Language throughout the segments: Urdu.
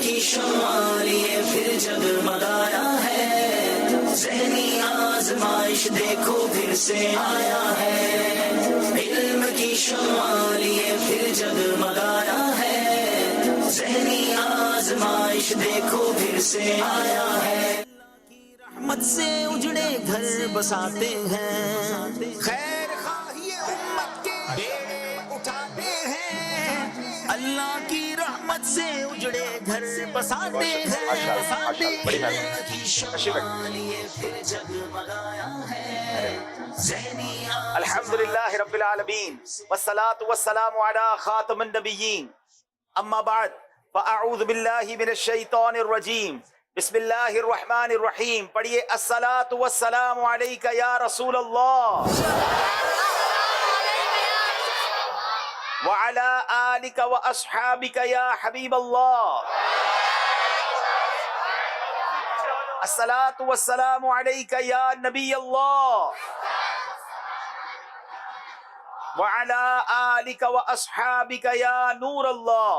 کی شمع لیے پھر جگمگایا ہے، ذہنی آزمائش دیکھو پھر سے آیا ہے، علم کی شمع لیے پھر جگمگایا ہے، ذہنی آزمائش دیکھو پھر سے آیا ہے۔ رحمت سے اجڑے گھر بساتے ہیں، خیر خواہی امت کے بیڑے اٹھاتے ہیں، اللہ کی رحمت سے اجڑے گھر بساتے ہیں، بڑی مہربانی، تشریف رکھیں۔ الحمدللہ رب العالمین والصلاة والسلام علی خاتم النبیین، اما بعد فاعوذ باللہ من الشیطان الرجیم، بسم اللہ الرحمن الرحیم۔ پڑھیے الصلاة والسلام علیک یا رسول اللہ وعلی آلک واصحابک یا حبیب اللہ، الصلاة والسلام علیک یا نبی اللہ وعلی آلک واصحابک یا نور اللہ۔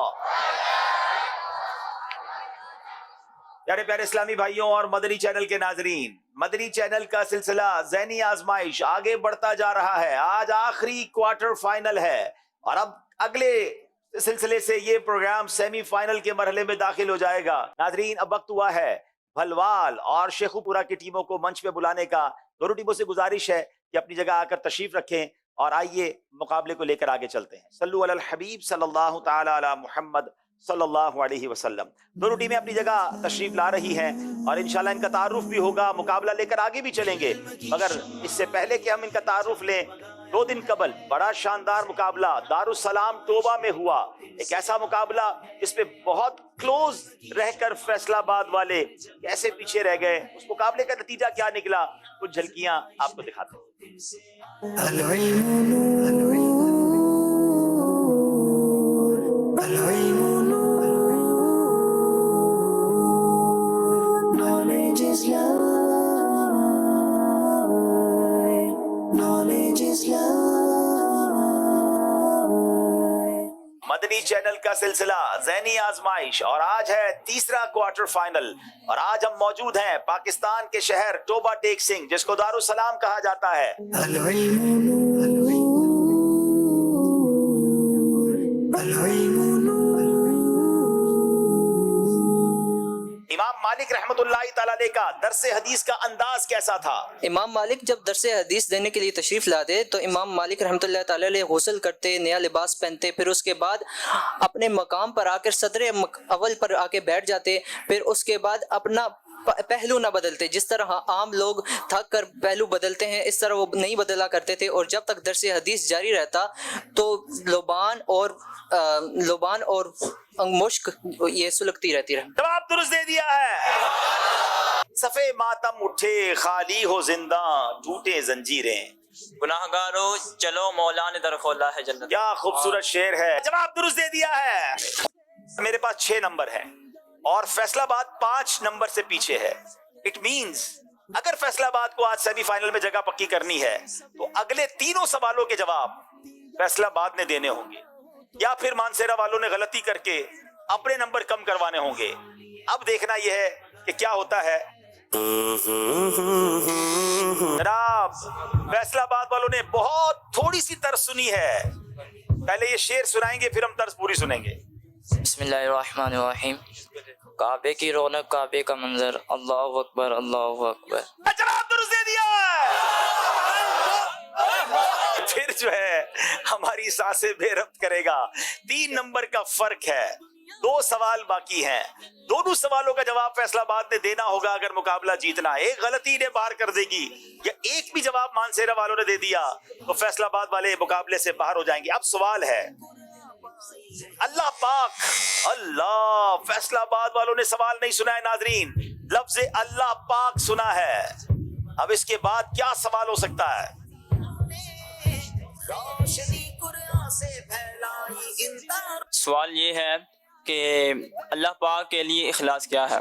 پیارے پیارے اسلامی بھائیوں اور مدنی چینل کے ناظرین، مدنی چینل کا سلسلہ ذہنی آزمائش آگے بڑھتا جا رہا ہے۔ آج آخری کوارٹر فائنل ہے اور اب اگلے سلسلے سے یہ پروگرام سیمی فائنل کے مرحلے میں داخل ہو جائے گا۔ ناظرین، اب وقت ہوا ہے بھلوال اور شیخو پورہ کی ٹیموں کو منچ پہ بلانے کا۔ دونوں ٹیموں سے گزارش ہے کہ اپنی جگہ آ کر تشریف رکھیں اور آئیے مقابلے کو لے کر آگے چلتے ہیں۔ صلو علی الحبیب صلی اللہ تعالی علی محمد صلی اللہ علیہ وسلم۔ دونوں ٹیمیں اپنی جگہ تشریف لا رہی ہیں اور انشاءاللہ ان کا تعارف بھی ہوگا، مقابلہ لے کر آگے بھی چلیں گے۔ مگر اس سے پہلے کہ ہم ان کا تعارف لیں، 2 دن قبل بڑا شاندار مقابلہ دارالسلام توبہ میں ہوا، ایک ایسا مقابلہ جس پہ بہت کلوز رہ کر فیصلہ آباد والے کیسے پیچھے رہ گئے۔ اس مقابلے کا نتیجہ کیا نکلا، کچھ جھلکیاں آپ کو دکھاتے مدنی چینل کا سلسلہ ذہنی آزمائش، اور آج ہے تیسرا کوارٹر فائنل، اور آج ہم موجود ہیں پاکستان کے شہر ٹوبہ ٹیک سنگھ، جس کو دارالسلام کہا جاتا ہے۔ امام مالک رحمت اللہ تعالیٰ علیہ کا درس حدیث کا انداز کیسا تھا؟ امام مالک جب درس حدیث دینے کے لیے تشریف لاتے تو امام مالک رحمۃ اللہ تعالی علیہ غسل کرتے، نیا لباس پہنتے، پھر اس کے بعد اپنے مقام پر آ کر صدر اول پر آ کے بیٹھ جاتے، پھر اس کے بعد اپنا پہلو نہ بدلتے۔ جس طرح عام لوگ تھک کر پہلو بدلتے ہیں، اس طرح وہ نہیں بدلا کرتے تھے، اور جب تک درس حدیث جاری رہتا تو لبان اور مشک یہ سلگتی رہتی رہے۔ جواب درست دے دیا ہے۔ صفے ماتم اٹھے خالی ہو زنداں، ٹوٹے زنجیریں، گناہگارو چلو مولا نے در کھولا ہے جنت۔ کیا خوبصورت شعر ہے۔ جواب درست دے دیا ہے۔ میرے پاس 6 نمبر ہے اور فیصلہ آباد 5 نمبر سے پیچھے ہے۔ اٹ مینز اگر فیصلہ آباد کو آج سیمی فائنل میں جگہ پکی کرنی ہے تو اگلے 3 سوالوں کے جواب فیصلہ آباد نے دینے ہوں گے، یا پھر مانسیرا والوں نے غلطی کر کے اپنے نمبر کم کروانے ہوں گے۔ اب دیکھنا یہ ہے کہ کیا ہوتا ہے۔ جناب، فیصلہ آباد والوں نے بہت تھوڑی سی طرز سنی ہے، پہلے یہ شعر سنائیں گے پھر ہم طرز پوری سنیں گے۔ بسم اللہ الرحمن الرحیم۔ کعبے کی رونق، کعبے کا منظر، اللہ اکبر اللہ اکبر۔ جواب درست دے دیا ہے۔ پھر جو ہے ہماری سانسیں بے ربط کرے گا۔ 3 نمبر کا فرق ہے، 2 سوال باقی ہیں۔ دونوں سوالوں کا جواب فیصلہ آباد نے دینا ہوگا اگر مقابلہ جیتنا ہے۔ ایک غلطی نے باہر کر دے گی یا ایک بھی جواب مانسیرا والوں نے دے دیا تو فیصلہ آباد والے مقابلے سے باہر ہو جائیں گے۔ اب سوال ہے، اللہ پاک، اللہ، فیصلہ آباد والوں نے سوال نہیں سنا ہے ناظرین، لفظ اللہ پاک سنا ہے۔ اب اس کے بعد کیا سوال ہو سکتا ہے؟ سوال یہ ہے کہ اللہ پاک کے لیے اخلاص کیا ہے؟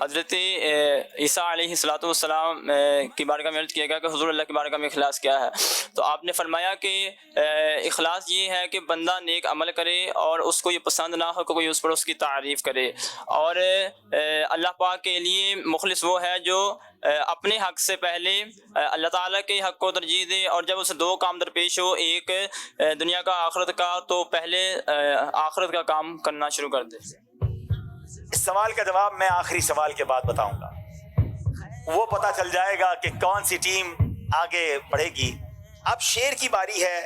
حضرت عیسیٰ علیہ الصلوۃ والسلام کی بارگاہ میں عرض کیا گیا کہ حضور اللہ کی بارگاہ میں اخلاص کیا ہے، تو آپ نے فرمایا کہ اخلاص یہ ہے کہ بندہ نیک عمل کرے اور اس کو یہ پسند نہ ہو کہ کوئی اس پر اس کی تعریف کرے، اور اللہ پاک کے لیے مخلص وہ ہے جو اپنے حق سے پہلے اللہ تعالیٰ کے حق کو ترجیح دے، اور جب اسے دو کام درپیش ہو، ایک دنیا کا آخرت کا، تو پہلے آخرت کا کام کرنا شروع کر دے۔ اس سوال کا جواب میں آخری سوال کے بعد بتاؤں گا، وہ پتہ چل جائے گا کہ کون سی ٹیم آگے بڑھے گی۔ اب شعر کی باری ہے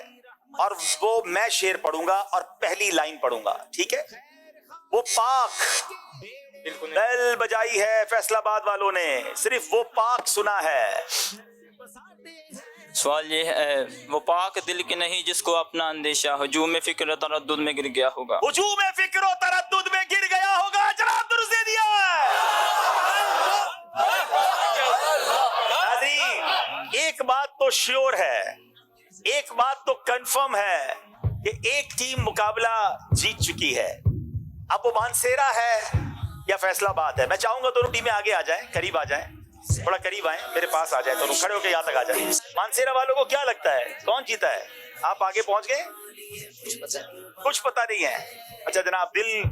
اور وہ میں شعر پڑھوں گا اور پہلی لائن پڑھوں گا، ٹھیک ہے؟ وہ پاک بیل بجائی ہے فیصلہ آباد والوں نے، صرف وہ پاک سنا ہے۔ سوال یہ ہے، وہ پاک دل کے نہیں جس کو اپنا اندیشہ ہجوم فکر و تردد میں گر گیا ہوگا۔ ہجوم فکر و تردد میں گر گیا ہوگا، جناب درست دے دیا ہے۔ ناظرین، ایک بات تو شیور ہے، ایک بات تو کنفرم ہے کہ ایک ٹیم مقابلہ جیت چکی ہے۔ اب وہ مانسیرا ہے یا فیصلہ آباد ہے؟ میں چاہوں گا دونوں ٹیمیں آگے آ جائیں، قریب آ جائیں، تھوڑا قریب آئیں، میرے پاس آ جائیں، دونوں کھڑے ہو کے یہاں تک آ جائیں۔ مانسیرا والوں کو کیا لگتا ہے کون جیتا ہے؟ آپ آگے پہنچ گئے؟ کچھ پتہ نہیں ہے۔ اچھا جناب، دل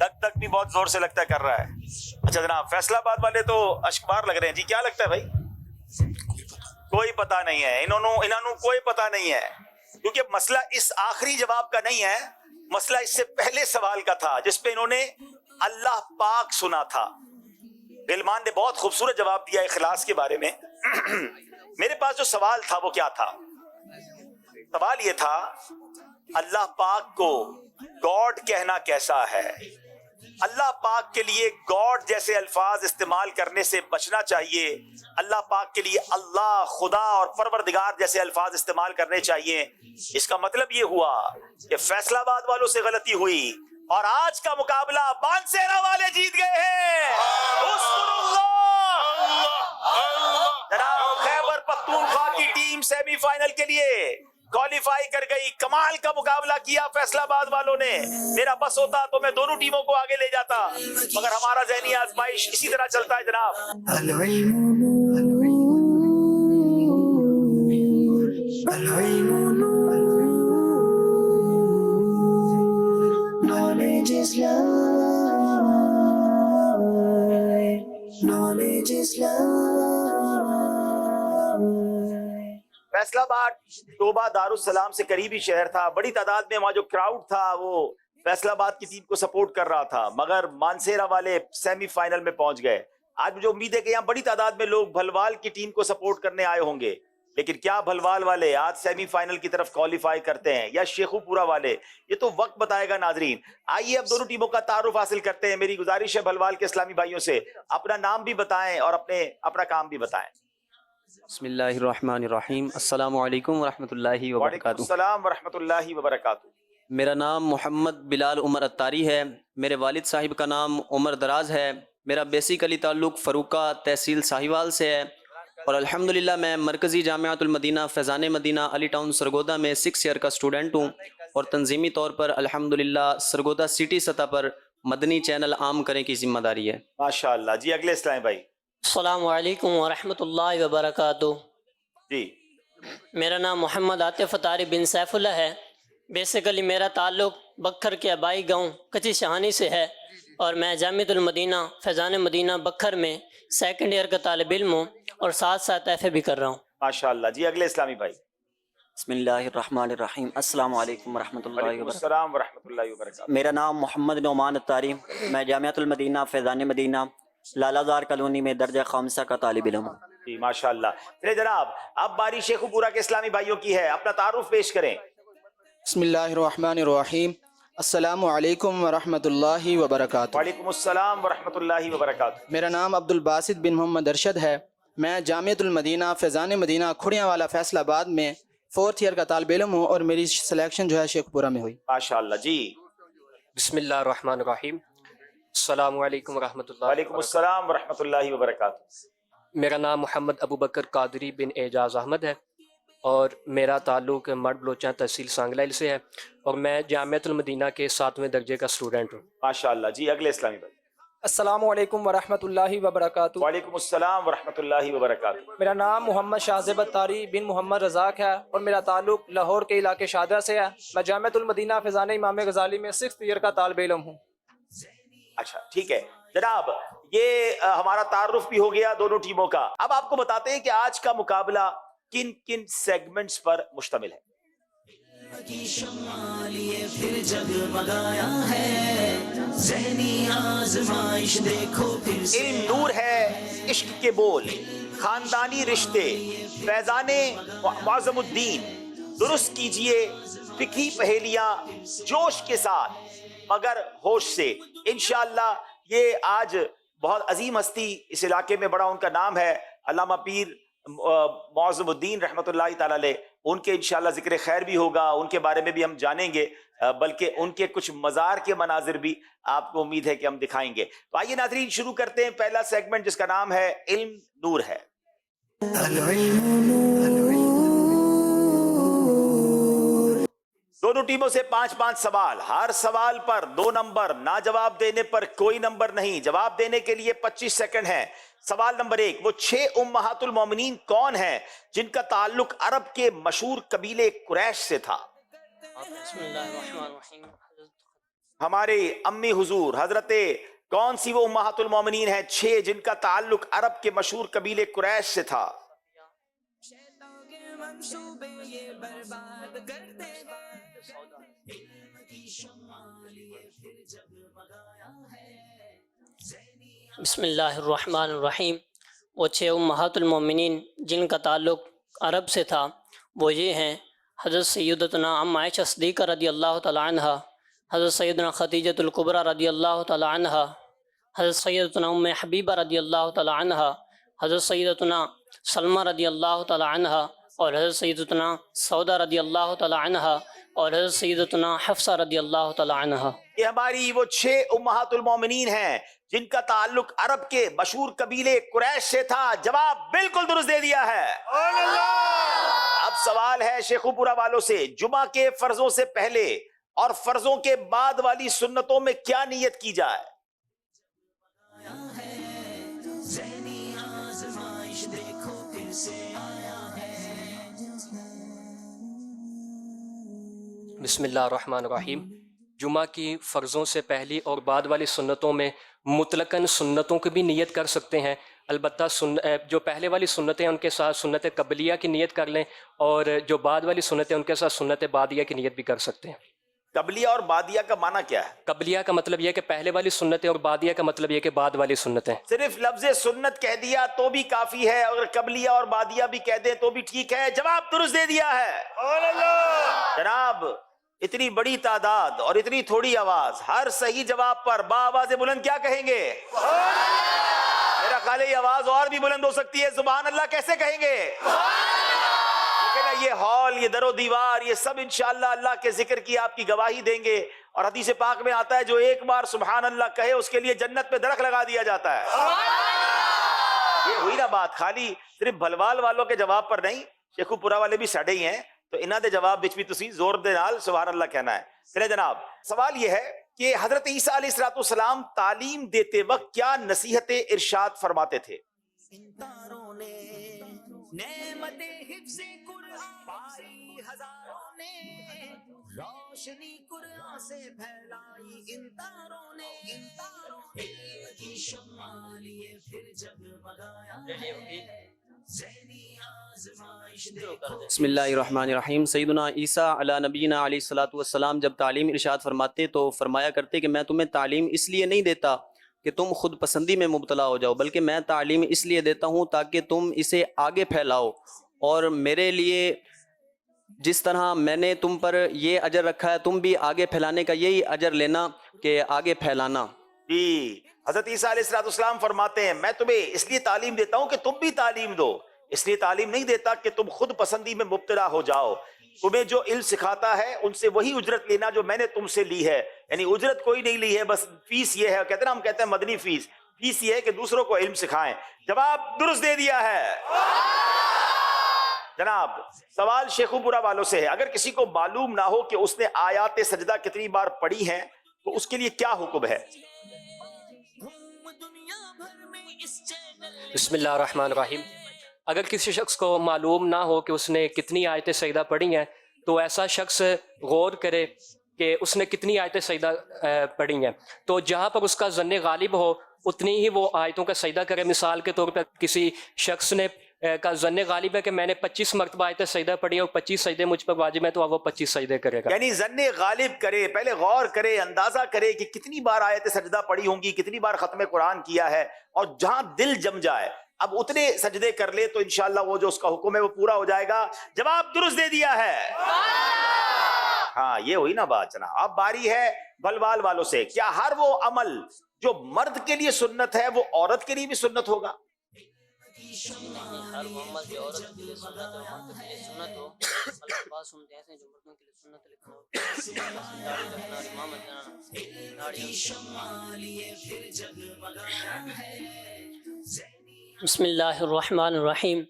دھک دھک بھی بہت زور سے لگتا ہے کر رہا ہے۔ اچھا جناب، فیصلہ آباد والے تو اشکبار لگ رہے ہیں جی، کیا لگتا ہے بھائی؟ کوئی پتہ نہیں ہے، انہوں کوئی پتہ نہیں ہے، کیونکہ مسئلہ اس آخری جواب کا نہیں ہے، مسئلہ اس سے پہلے سوال کا تھا جس پہ انہوں نے اللہ پاک سنا تھا۔ بلمان نے بہت خوبصورت جواب دیا اخلاص کے بارے میں۔ میرے پاس جو سوال تھا وہ کیا تھا؟ سوال یہ تھا، اللہ پاک کو گاڈ کہنا کیسا ہے؟ اللہ پاک کے لیے گاڈ جیسے الفاظ استعمال کرنے سے بچنا چاہیے، اللہ پاک کے لیے اللہ، خدا اور پروردگار جیسے الفاظ استعمال کرنے چاہیے۔ اس کا مطلب یہ ہوا کہ فیصلہ آباد والوں سے غلطی ہوئی اور آج کا مقابلہ مانسیرا والے جیت گئے ہیں۔ جناب، خیبر پختونخوا کی ٹیم سیمی فائنل کے لیے کوالیفائی کر گئی۔ کمال کا مقابلہ کیا فیصلہ آباد والوں نے۔ میرا بس ہوتا تو میں دونوں ٹیموں کو آگے لے جاتا، مگر ہمارا ذہنی آزمائش اسی طرح چلتا ہے جناب۔ Knowledge is love. فیصلہ آباد توبہ دارالسلام سے قریبی شہر تھا، بڑی تعداد میں وہاں جو کراؤڈ تھا وہ فیصلہ آباد کی ٹیم کو سپورٹ کر رہا تھا، مگر مانسیرا والے سیمی فائنل میں پہنچ گئے۔ آج مجھے امید ہے کہ یہاں بڑی تعداد میں لوگ بھلوال کی ٹیم کو سپورٹ کرنے آئے ہوں گے، لیکن کیا بھلوال والے آج سیمی فائنل کی طرف کوالیفائی کرتے ہیں یا شیخو پورا والے؟ یہ تو وقت بتائے گا ناظرین۔ آئیے اب دونوں ٹیموں کا تعارف حاصل کرتے ہیں۔ میری گزارش ہے بھلوال کے اسلامی بھائیوں سے اپنا نام بھی بتائیں اور اپنا کام بھی بتائیں۔ بسم اللہ الرحمن الرحیم، السلام علیکم ورحمۃ اللہ وعلیکم وبرکاتہ۔ السلام ورحمۃ اللہ وبرکاتہ۔ میرا نام محمد بلال عمر اتاری ہے، میرے والد صاحب کا نام عمر دراز ہے، میرا بیسیکلی تعلق فروقہ تحصیل ساہیوال سے ہے، اور الحمدللہ میں مرکزی جامعۃ المدینہ فیضان مدینہ علی ٹاؤن سرگودا میں 6 ایئر کا اسٹوڈنٹ ہوں، اور تنظیمی طور پر الحمدللہ سرگودا سٹی سطح پر مدنی چینل عام کرنے کی ذمہ داری ہے۔ ماشاءاللہ جی، اگلے اسلامی بھائی السلام علیکم ورحمۃ اللہ وبرکاتہ۔ جی۔ میرا نام محمد عاطف اتاری بن سیف اللہ ہے۔ بیسیکلی میرا تعلق بکھر کے آبائی گاؤں کچی شہانی سے ہے، اور میں جامعۃ المدینہ فیضان مدینہ بکھر میں 2nd ایئر کا طالب علم ہوں، اور ساتھ ساتھ ایف اے بھی کر رہا ہوں۔ ماشاءاللہ جی، اگلے اسلامی بھائی۔ بسم اللہ الرحمن الرحیم، السلام علیکم ورحمۃ اللہ وعلیکم وبرکاتہ۔ السلام ورحمۃ اللہ وبرکاتہ۔ میرا نام محمد نعمان اتاری، میں جامعۃ المدینہ فیضان مدینہ لالہ زار کالونی میں درجہ خامسہ کا طالب علم ہوں۔ جی ماشاءاللہ۔ چلے جناب، اب باری شیخو پورا کے اسلامی بھائیوں کی ہے، اپنا تعارف پیش کریں۔ بسم اللہ الرحمن الرحیم، السلام علیکم ورحمۃ اللہ وبرکاتہ۔ وعلیکم السلام ورحمۃ اللہ وبرکاتہ۔ میرا نام عبد الباسط بن محمد ارشد ہے، میں جامعۃ المدینہ فیضان مدینہ کھڑیاں والا فیصل آباد میں 4th ایئر کا طالب علم ہوں، اور میری سلیکشن جو ہے شیخ پورہ میں ہوئی۔ ماشاءاللہ جی۔ بسم اللہ الرحمن الرحیم، السلام علیکم ورحمۃ اللہ۔ وعلیکم السلام ورحمۃ اللہ وبرکاتہ۔ میرا نام محمد ابو بکر قادری بن اعجاز احمد ہے، اور میرا تعلق مڈ بلوچاں تحصیل سانگلائل سے ہے، اور میں جامعۃ المدینہ کے 7ویں درجے کا اسٹوڈنٹ ہوں۔ ماشاءاللہ جی، اگلے اسلامی بھائی۔ السلام علیکم ورحمۃ اللہ وبرکاتہ۔ وعلیکم السلام ورحمۃ اللہ وبرکاتہ۔ میرا نام محمد شاہزیب اتاری بن محمد رزاق ہے اور میرا تعلق لاہور کے علاقے شادرہ سے ہے۔ میں جامعۃ المدینہ فیضان امام غزالی میں 6th ایئر کا طالب علم ہوں۔ اچھا ٹھیک ہے جناب، یہ ہمارا تعارف بھی ہو گیا دونوں ٹیموں کا۔ اب آپ کو بتاتے ہیں کہ آج کا مقابلہ کن کن سیگمنٹس پر مشتمل ہے۔ کی شمع لیے پھر جگمگایا ہے، ذہنی آزمائش دیکھو پھر سے۔ علم نور ہے، عشق کے بول، خاندانی رشتے، فیضان معظم الدین۔ درست کیجئے فکری پہیلیاں جوش کے ساتھ مگر ہوش سے۔ انشاءاللہ یہ آج بہت عظیم ہستی اس علاقے میں، بڑا ان کا نام ہے، علامہ پیر معظم الدین رحمۃ اللہ تعالی علیہ۔ ان کے انشاءاللہ ذکر خیر بھی ہوگا، ان کے بارے میں بھی ہم جانیں گے، بلکہ ان کے کچھ مزار کے مناظر بھی آپ کو امید ہے کہ ہم دکھائیں گے۔ تو آئیے ناظرین شروع کرتے ہیں پہلا سیگمنٹ جس کا نام ہے علم نور ہے۔ دونوں ٹیموں سے 5-5 سوال، ہر سوال پر 2 نمبر، نہ جواب دینے پر کوئی نمبر نہیں۔ جواب دینے کے لیے 25 سیکنڈ ہیں۔ سوال نمبر 1، وہ 6 امہات المومنین کون ہیں جن کا تعلق عرب کے مشہور قبیلے قریش سے تھا؟ بسم اللہ الرحمن الرحیم۔ ہمارے امی حضور حضرت کون سی وہ امہات المومنین ہیں 6 جن کا تعلق عرب کے مشہور قبیلے قریش سے تھا؟ بسم اللہ الرحمن الرحیم۔ وہ 6 امہات المومنین جن کا تعلق عرب سے تھا وہ یہ ہیں: حضرت سیدتنا ام عائشہ صدیقہ رضی اللہ تعالی عنہ، حضرت سیدنا خدیجۃ الکبریٰ رضی اللہ تعالی عنہ، حضرت سیدتنا ام حبیبہ رضی اللہ تعالی عنہ، حضرت سیدتنا سلمہ رضی اللہ تعالی عنہ، اور حضرت سیدتنا سودہ رضی اللہ تعالی عنہ، اور حضرت سیدتنا حفصہ رضی اللہ تعالی عنہ۔ یہ ہماری وہ 6 امہات المومنین ہیں جن کا تعلق عرب کے مشہور قبیلے قریش سے تھا۔ جواب بالکل درست دے دیا ہے۔ اب سوال ہے شیخو پورا والوں سے، جمعہ کے فرضوں سے پہلے اور فرضوں کے بعد والی سنتوں میں کیا نیت کی جائے؟ ذہنی آزمائش دیکھو پھر سے آیا ہے۔ بسم اللہ الرحمن الرحیم۔ جمعہ کی فرضوں سے پہلی اور بعد والی سنتوں میں مطلقاً سنتوں کی بھی نیت کر سکتے ہیں، البتہ جو پہلے والی سنتیں ان کے ساتھ سنت قبلیہ کی نیت کر لیں، اور جو بعد والی سنتیں ان کے ساتھ سنت بعدیہ کی نیت بھی کر سکتے ہیں۔ قبلیہ اور بعدیہ کا معنی کیا ہے؟ قبلیہ کا مطلب یہ ہے کہ پہلے والی سنتیں، اور بعدیہ کا مطلب یہ ہے کہ بعد والی سنتیں۔ صرف لفظ سنت کہہ دیا تو بھی کافی ہے، اگر قبلیہ اور بعدیہ بھی کہہ دیں تو بھی ٹھیک ہے۔ جواب درست دے دیا ہے۔ جناب اتنی بڑی تعداد اور اتنی تھوڑی آواز، ہر صحیح جواب پر بآواز بلند کیا کہیں گے؟ میرا خیال ہے یہ آواز اور بھی بلند ہو سکتی ہے، سبحان اللہ کیسے کہیں گے؟ لیکن یہ ہال، یہ در و دیوار، یہ سب انشاءاللہ اللہ کے ذکر کی آپ کی گواہی دیں گے، اور حدیث پاک میں آتا ہے جو ایک بار سبحان اللہ کہے اس کے لیے جنت پہ درخت لگا دیا جاتا ہے۔ یہ ہوئی نا بات، خالی صرف بھلوال والوں کے جواب پر نہیں، شیخو پورا والے بھی ساڈے ہی ہیں، تو انہاں دے جواب وچ بھی تسی زور دے نال سبحان اللہ کہنا ہے۔ چلے جناب، سوال یہ ہے کہ حضرت عیسیٰ علیہ السلام تعلیم دیتے وقت کیا نصیحت ارشاد فرماتے تھے؟ ان تاروں نے نعمت حفظ قرآن پائی، ہزاروں نے روشنی قرآن سے پھیلائی، ان تاروں نے علم کی شمع لیے پھر جگمگایا ہے، ذہنی آزمائش دیکھو۔ بسم اللہ الرحمن الرحیم۔ سیدنا عیسیٰ علی نبینا علیہ الصلوۃ والسلام جب تعلیم ارشاد فرماتے تو فرمایا کرتے کہ میں تمہیں تعلیم اس لیے نہیں دیتا کہ تم خود پسندی میں مبتلا ہو جاؤ، بلکہ میں تعلیم اس لیے دیتا ہوں تاکہ تم اسے آگے پھیلاؤ، اور میرے لیے جس طرح میں نے تم پر یہ اجر رکھا ہے تم بھی آگے پھیلانے کا یہی اجر لینا کہ آگے پھیلانا۔ جی، حضرت عیسیٰ علیہ السلام فرماتے ہیں میں تمہیں اس لیے تعلیم دیتا ہوں کہ تم بھی تعلیم دو، اس لیے تعلیم نہیں دیتا کہ تم خود پسندی میں مبتلا ہو جاؤ۔ تمہیں جو علم سکھاتا ہے ان سے وہی اجرت لینا جو میں نے تم سے لی ہے، یعنی اجرت کوئی نہیں لی ہے، بس فیس یہ ہے، کہتے ہیں ہم کہتے ہیں مدنی فیس، فیس یہ ہے کہ دوسروں کو علم سکھائیں۔ جواب درست دے دیا ہے۔ جناب سوال شیخو پورا والوں سے ہے، اگر کسی کو معلوم نہ ہو کہ اس نے آیات سجدہ کتنی بار پڑھی ہیں تو اس کے لیے کیا حکم ہے؟ بسم اللہ الرحمن الرحیم۔ اگر کسی شخص کو معلوم نہ ہو کہ اس نے کتنی آیتیں سجدہ پڑھی ہیں تو ایسا شخص غور کرے کہ اس نے کتنی آیتیں سجدہ پڑھی ہیں، تو جہاں پر اس کا ظن غالب ہو اتنی ہی وہ آیتوں کا سجدہ کرے۔ مثال کے طور پر کسی شخص نے کا ظن غالب ہے کہ میں نے 25 مرتبہ آیتیں سجدہ پڑھی اور 25 سجدے مجھ پر واجب ہیں، تو وہ 25 سجدے کرے گا۔ یعنی ظن غالب کرے، پہلے غور کرے، اندازہ کرے کہ کتنی بار آیت سجدہ پڑھی ہوں گی، کتنی بار ختم قرآن کیا ہے، اور جہاں دل جم جائے اب اتنے سجدے کر لے تو انشاءاللہ وہ جو اس کا حکم ہے وہ پورا ہو جائے گا۔ جواب درست دے دیا ہے۔ ہاں یہ ہوئی نا بات جناب۔ اب باری ہے بلوال والوں سے، کیا ہر وہ عمل جو مرد کے لیے سنت ہے وہ عورت کے لیے بھی سنت ہوگا؟ ہر محمد جو عورت کے لیے سنت ہو، مرد کے لیے سنت ہو، الفاظ سنتے ایسے جو مردوں کے لیے سنت لکھنا ہو، داڑھی رکھنا، امامت جانا۔ بسم اللہ الرحمن الرحیم۔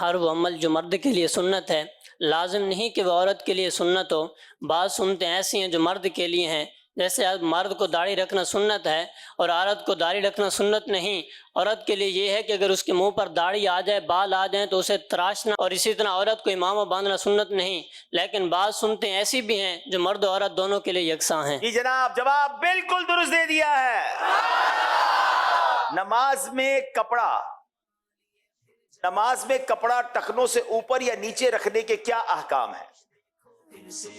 ہر وہ عمل جو مرد کے لیے سنت ہے لازم نہیں کہ وہ عورت کے لیے سنت ہو۔ بعض سنتیں ایسی ہیں جو مرد کے لیے ہیں، جیسے مرد کو داڑھی رکھنا سنت ہے اور عورت کو داڑھی رکھنا سنت نہیں۔ عورت کے لیے یہ ہے کہ اگر اس کے منہ پر داڑھی آ جائے، بال آ جائیں تو اسے تراشنا، اور اسی طرح عورت کو امامہ باندھنا سنت نہیں۔ لیکن بعض سنتیں ایسی بھی ہیں جو مرد و عورت دونوں کے لیے یکساں ہیں۔ جی جناب، جواب بالکل درست دے دیا ہے۔ نماز میں کپڑا ٹخنوں سے اوپر یا نیچے رکھنے کے کیا احکام ہیں؟ بسم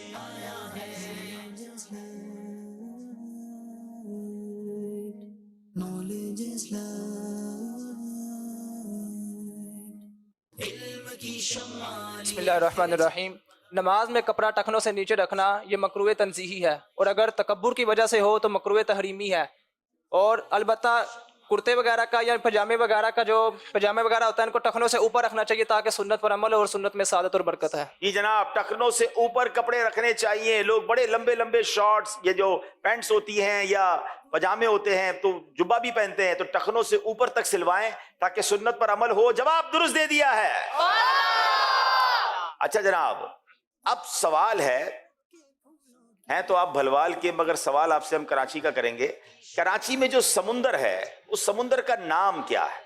اللہ الرحمن الرحیم۔ نماز میں کپڑا ٹخنوں سے نیچے رکھنا یہ مکروہ تنزیہی ہے، اور اگر تکبر کی وجہ سے ہو تو مکروہ تحریمی ہے۔ اور البتہ کرتے وغیرہ کا یا پجامے وغیرہ کا جو پجامے وغیرہ ہوتا ہے ان کو ٹخنوں سے اوپر رکھنا چاہیے تاکہ سنت پر عمل اور سنت میں سعادت اور برکت ہے۔ جی جناب، ٹخنوں سے اوپر کپڑے رکھنے چاہیے۔ لوگ بڑے لمبے لمبے شارٹس، یہ جو پینٹس ہوتی ہیں یا پجامے ہوتے ہیں تو جبہ بھی پہنتے ہیں، تو ٹخنوں سے اوپر تک سلوائیں تاکہ سنت پر عمل ہو۔ جواب درست دے دیا ہے۔ اچھا جناب، اب سوال ہے تو آپ بھلوال کے، مگر سوال آپ سے ہم کراچی کا کریں گے۔ کراچی میں جو سمندر ہے اس سمندر کا نام کیا ہے؟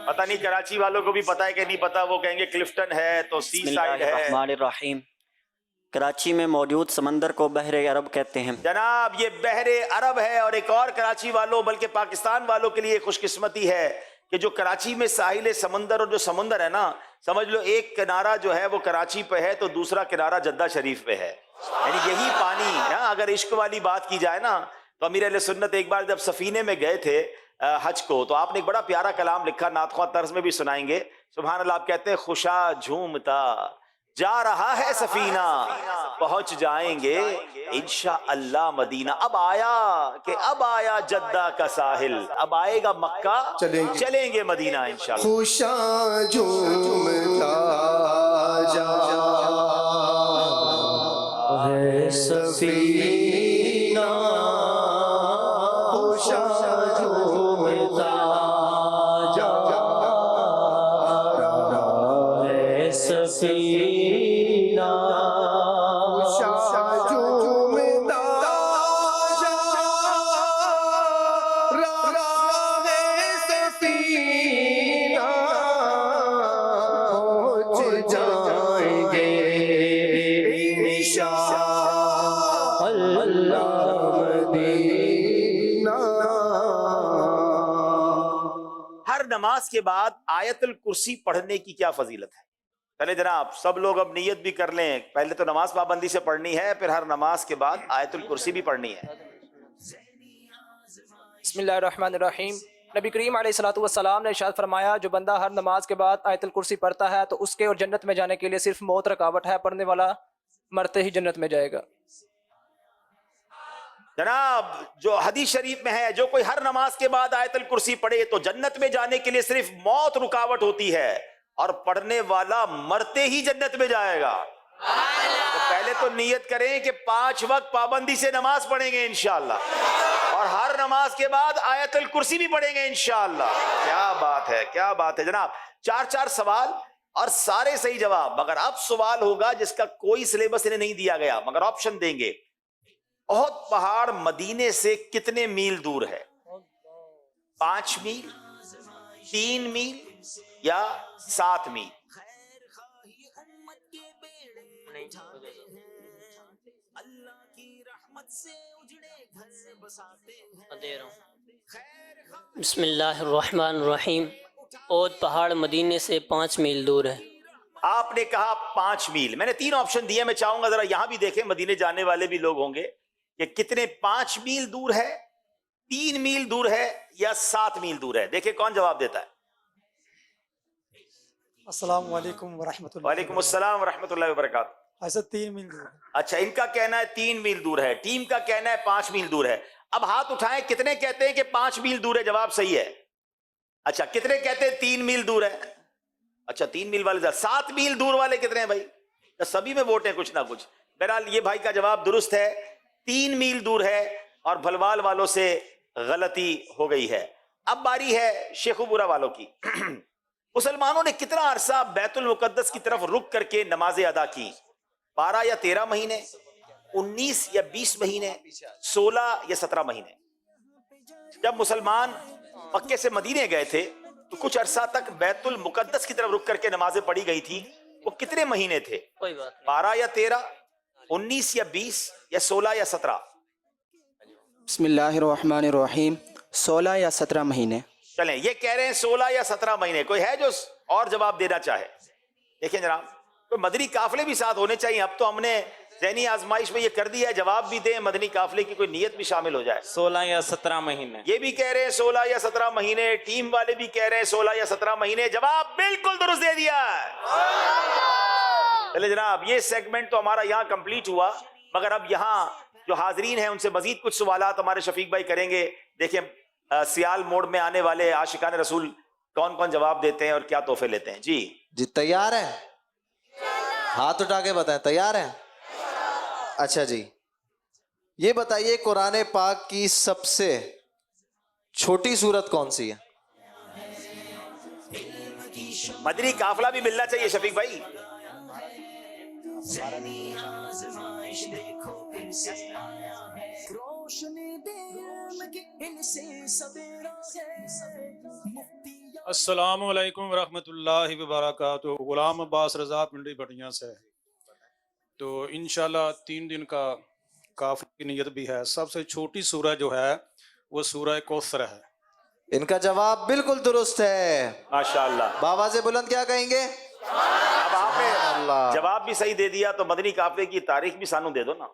پتہ نہیں کراچی والوں کو بھی پتا ہے کہ نہیں پتا، وہ کہیں گے کلفٹن ہے تو سی بسم سائڈ اللہ ہے۔ الرحمن الرحیم۔ کراچی میں موجود سمندر کو بحر عرب کہتے ہیں۔ جناب یہ بحر عرب ہے، اور ایک اور کراچی والوں بلکہ پاکستان والوں کے لیے خوش قسمتی ہے کہ جو کراچی میں ساحل سمندر، اور جو سمندر ہے نا، سمجھ لو ایک کنارہ جو ہے وہ کراچی پہ ہے تو دوسرا کنارہ جدہ شریف پہ ہے، یعنی یہی پانی۔ اگر عشق والی بات کی جائے نا تو امیر اہل سنت ایک بار جب سفینے میں گئے تھے حج کو، تو آپ نے ایک بڑا پیارا کلام لکھا، نعت خواہ طرز میں بھی سنائیں گے۔ سبحان اللہ، آپ کہتے ہیں خوشا جھومتا جا رہا ہے سفینہ، پہنچ جائیں گے انشاءاللہ مدینہ۔ اب آیا جدہ کا ساحل، اب آئے گا مکہ، چلیں گے مدینہ انشاءاللہ۔ خوشا جھومتا جا ہے سفینہ، خوشا جھومتا جا ہے سفینہ، خوشا جھومتا جا رہا ہے سفینہ، پہنچ جائیں گے انشاءاللہ مدینہ۔ ہر نماز کے بعد آیت الکرسی پڑھنے کی کیا فضیلت ہے؟ پہلے جناب سب لوگ اب نیت بھی کر لیں، پہلے تو نماز پابندی سے پڑھنی ہے، پھر ہر نماز کے بعد آیت الکرسی بھی پڑھنی ہے۔ بسم اللہ الرحمن الرحیم۔ نبی کریم علیہ السلام نے ارشاد فرمایا، جو بندہ ہر نماز کے بعد آیت الکرسی پڑھتا ہے تو اس کے اور جنت میں جانے کے لیے صرف موت رکاوٹ ہے، پڑھنے والا مرتے ہی جنت میں جائے گا۔ جناب جو حدیث شریف میں ہے، جو کوئی ہر نماز کے بعد آیت الکرسی پڑھے تو جنت میں جانے کے لیے صرف موت رکاوٹ ہوتی ہے، اور پڑھنے والا مرتے ہی جنت میں جائے گا۔ تو پہلے تو نیت کریں کہ 5 وقت پابندی سے نماز پڑھیں گے انشاءاللہ، اور ہر نماز کے بعد آیت الکرسی بھی پڑھیں گے انشاءاللہ۔ کیا بات ہے، کیا بات ہے جناب۔ 4 سوال اور سارے صحیح جواب. مگر اب سوال ہوگا جس کا کوئی سلیبس انہیں نہیں دیا گیا, مگر آپشن دیں گے. احد پہاڑ مدینے سے کتنے میل دور ہے؟ 5 میل, 3 میل یا 7 میل؟ بسم اللہ الرحمن الرحیم. احد پہاڑ مدینے سے 5 میل دور ہے. آپ نے کہا 5 میل. میں نے 3 آپشن دیے, میں چاہوں گا ذرا یہاں بھی دیکھیں, مدینے جانے والے بھی لوگ ہوں گے, کہ کتنے 5 میل دور ہے, 3 میل دور ہے یا 7 میل دور ہے. دیکھیں کون جواب دیتا ہے. السلام علیکم ورحمۃ اللہ. وعلیکم السلام ورحمۃ اللہ وبرکاتہ. ایسا 3 میل دور ہے. اچھا, ان کا کہنا ہے 3 میل دور ہے, ٹیم کا کہنا ہے 5 میل دور ہے. اب ہاتھ اٹھائیں, کتنے کہتے ہیں کہ 5 میل دور ہے؟ جواب صحیح ہے. اچھا, کتنے کہتے ہیں 3 میل دور ہے؟ اچھا, 3 میل والے. 7 میل دور والے کتنے ہیں بھائی؟ سبھی میں ووٹ ہیں کچھ نہ کچھ. بہرحال یہ بھائی کا جواب درست ہے, 3 میل دور ہے, اور بھلوال والوں سے غلطی ہو گئی ہے. اب باری ہے شیخو پورا والوں کی. مسلمانوں نے کتنا عرصہ بیت المقدس کی طرف رک کر کے نمازیں ادا کی؟ 12 یا 13 مہینے, 19 یا 20 مہینے, 16 یا 17 مہینے. جب مسلمان مکے سے مدینے گئے تھے تو کچھ عرصہ تک بیت المقدس کی طرف رک کر کے نمازیں پڑھی گئی تھی. وہ کتنے مہینے تھے؟ 12 یا 13, 19 یا 20 یا 16 یا 17؟ بسم اللہ الرحمن الرحیم. 16 یا 17 مہینے. چلیں, یہ کہہ رہے ہیں 16 یا 17 مہینے. کوئی ہے جو اور جواب دینا چاہے؟ دیکھیں جناب, کوئی مدنی قافلے بھی ساتھ ہونے چاہیے. اب تو ہم نے ذہنی آزمائش میں یہ کر دیا ہے, جواب بھی دیں, مدنی قافلے کی کوئی نیت بھی شامل ہو جائے. 16 یا 17 مہینے. یہ بھی کہہ رہے ہیں 16 یا 17 مہینے, ٹیم والے بھی کہہ رہے ہیں 16 یا 17 مہینے. جواب بالکل درست دے دیا. چلے جناب, یہ سیگمنٹ تو ہمارا یہاں کمپلیٹ ہوا, مگر اب یہاں جو حاضرین ہیں ان سے مزید کچھ سوالات ہمارے شفیق بھائی کریں گے. دیکھیں سیال موڈ میں آنے والے عاشقان رسول کون کون جواب دیتے ہیں اور کیا تحفے لیتے ہیں. جی تیار ہیں؟ ہاتھ اٹھا کے بتائیں, تیار ہیں؟ اچھا جی, یہ بتائیے قرآن پاک کی سب سے چھوٹی سورت کون سی ہے؟ مدنی قافلہ بھی ملنا چاہیے شفیق بھائی. السلام علیکم ورحمۃ اللہ وبرکاتہ. غلام عباس رضا پنڈی بٹیاں سے. تو انشاءاللہ 3 دن کا قافلے کی نیت بھی ہے. سب سے چھوٹی سورہ جو ہے وہ سورہ کوثر ہے. ان کا جواب بالکل درست ہے. ماشاءاللہ. بآواز بلند کیا کہیں گے؟ اب آپ نے جواب بھی صحیح دے دیا, تو مدنی قافلے کی تاریخ بھی سانو دے دو نا.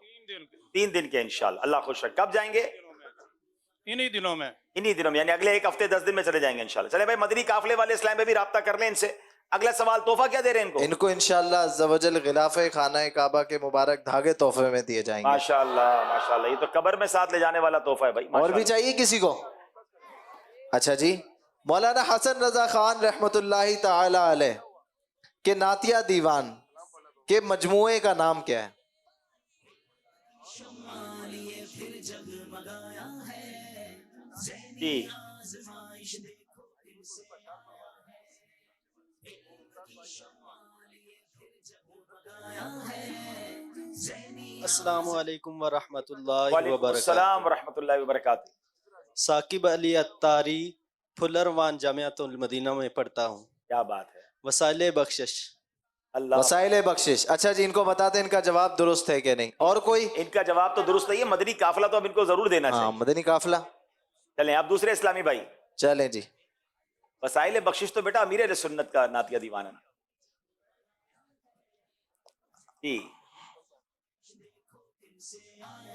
3 دن کے انشاءاللہ. اللہ خوش رکھ. کب جائیں گے؟ انہی دنوں میں. یعنی اگلے 1 ہفتے 10 دن میں چلے جائیں گے انشاءاللہ. چلے بھائی, مدنی قافلے والے اسلام میں بھی رابطہ کر لیں ان سے. اگلا سوال, تحفہ کیا دے رہے ہیں ان کو انشاءاللہ عز و جل غلاف خانہ کعبہ کے مبارک دھاگے تحفے میں دیے جائیں گے. ماشاءاللہ ماشاءاللہ. یہ تو قبر میں ساتھ لے جانے والا تحفہ ہے بھائی. اور بھی چاہیے کسی کو؟ اچھا جی, مولانا حسن رضا خان رحمت اللہ تعالی علیہ کے نعتیہ دیوان کے مجموعے کا نام کیا ہے؟ جی السلام علیکم ورحمۃ اللہ وعلیکم وبرکاتہ. السلام ورحمۃ اللہ وبرکاتہ. ثاقب علی اتاری پھلروان جامعۃ المدینہ میں پڑھتا ہوں. کیا بات ہے. وسائل بخشش. اللہ. وسائل بخشش. اچھا جی, ان کو بتاتے ہیں ان کا جواب درست ہے کہ نہیں. اور کوئی؟ ان کا جواب تو درست نہیں ہے. مدنی قافلہ تو اب ان کو ضرور دینا چاہیے. مدنی قافلہ. چلیں اب دوسرے اسلامی بھائی. چلیں جی. وسائل بخشش تو بیٹا امیر اہل سنت کا نعتیہ دیوان ہے جی.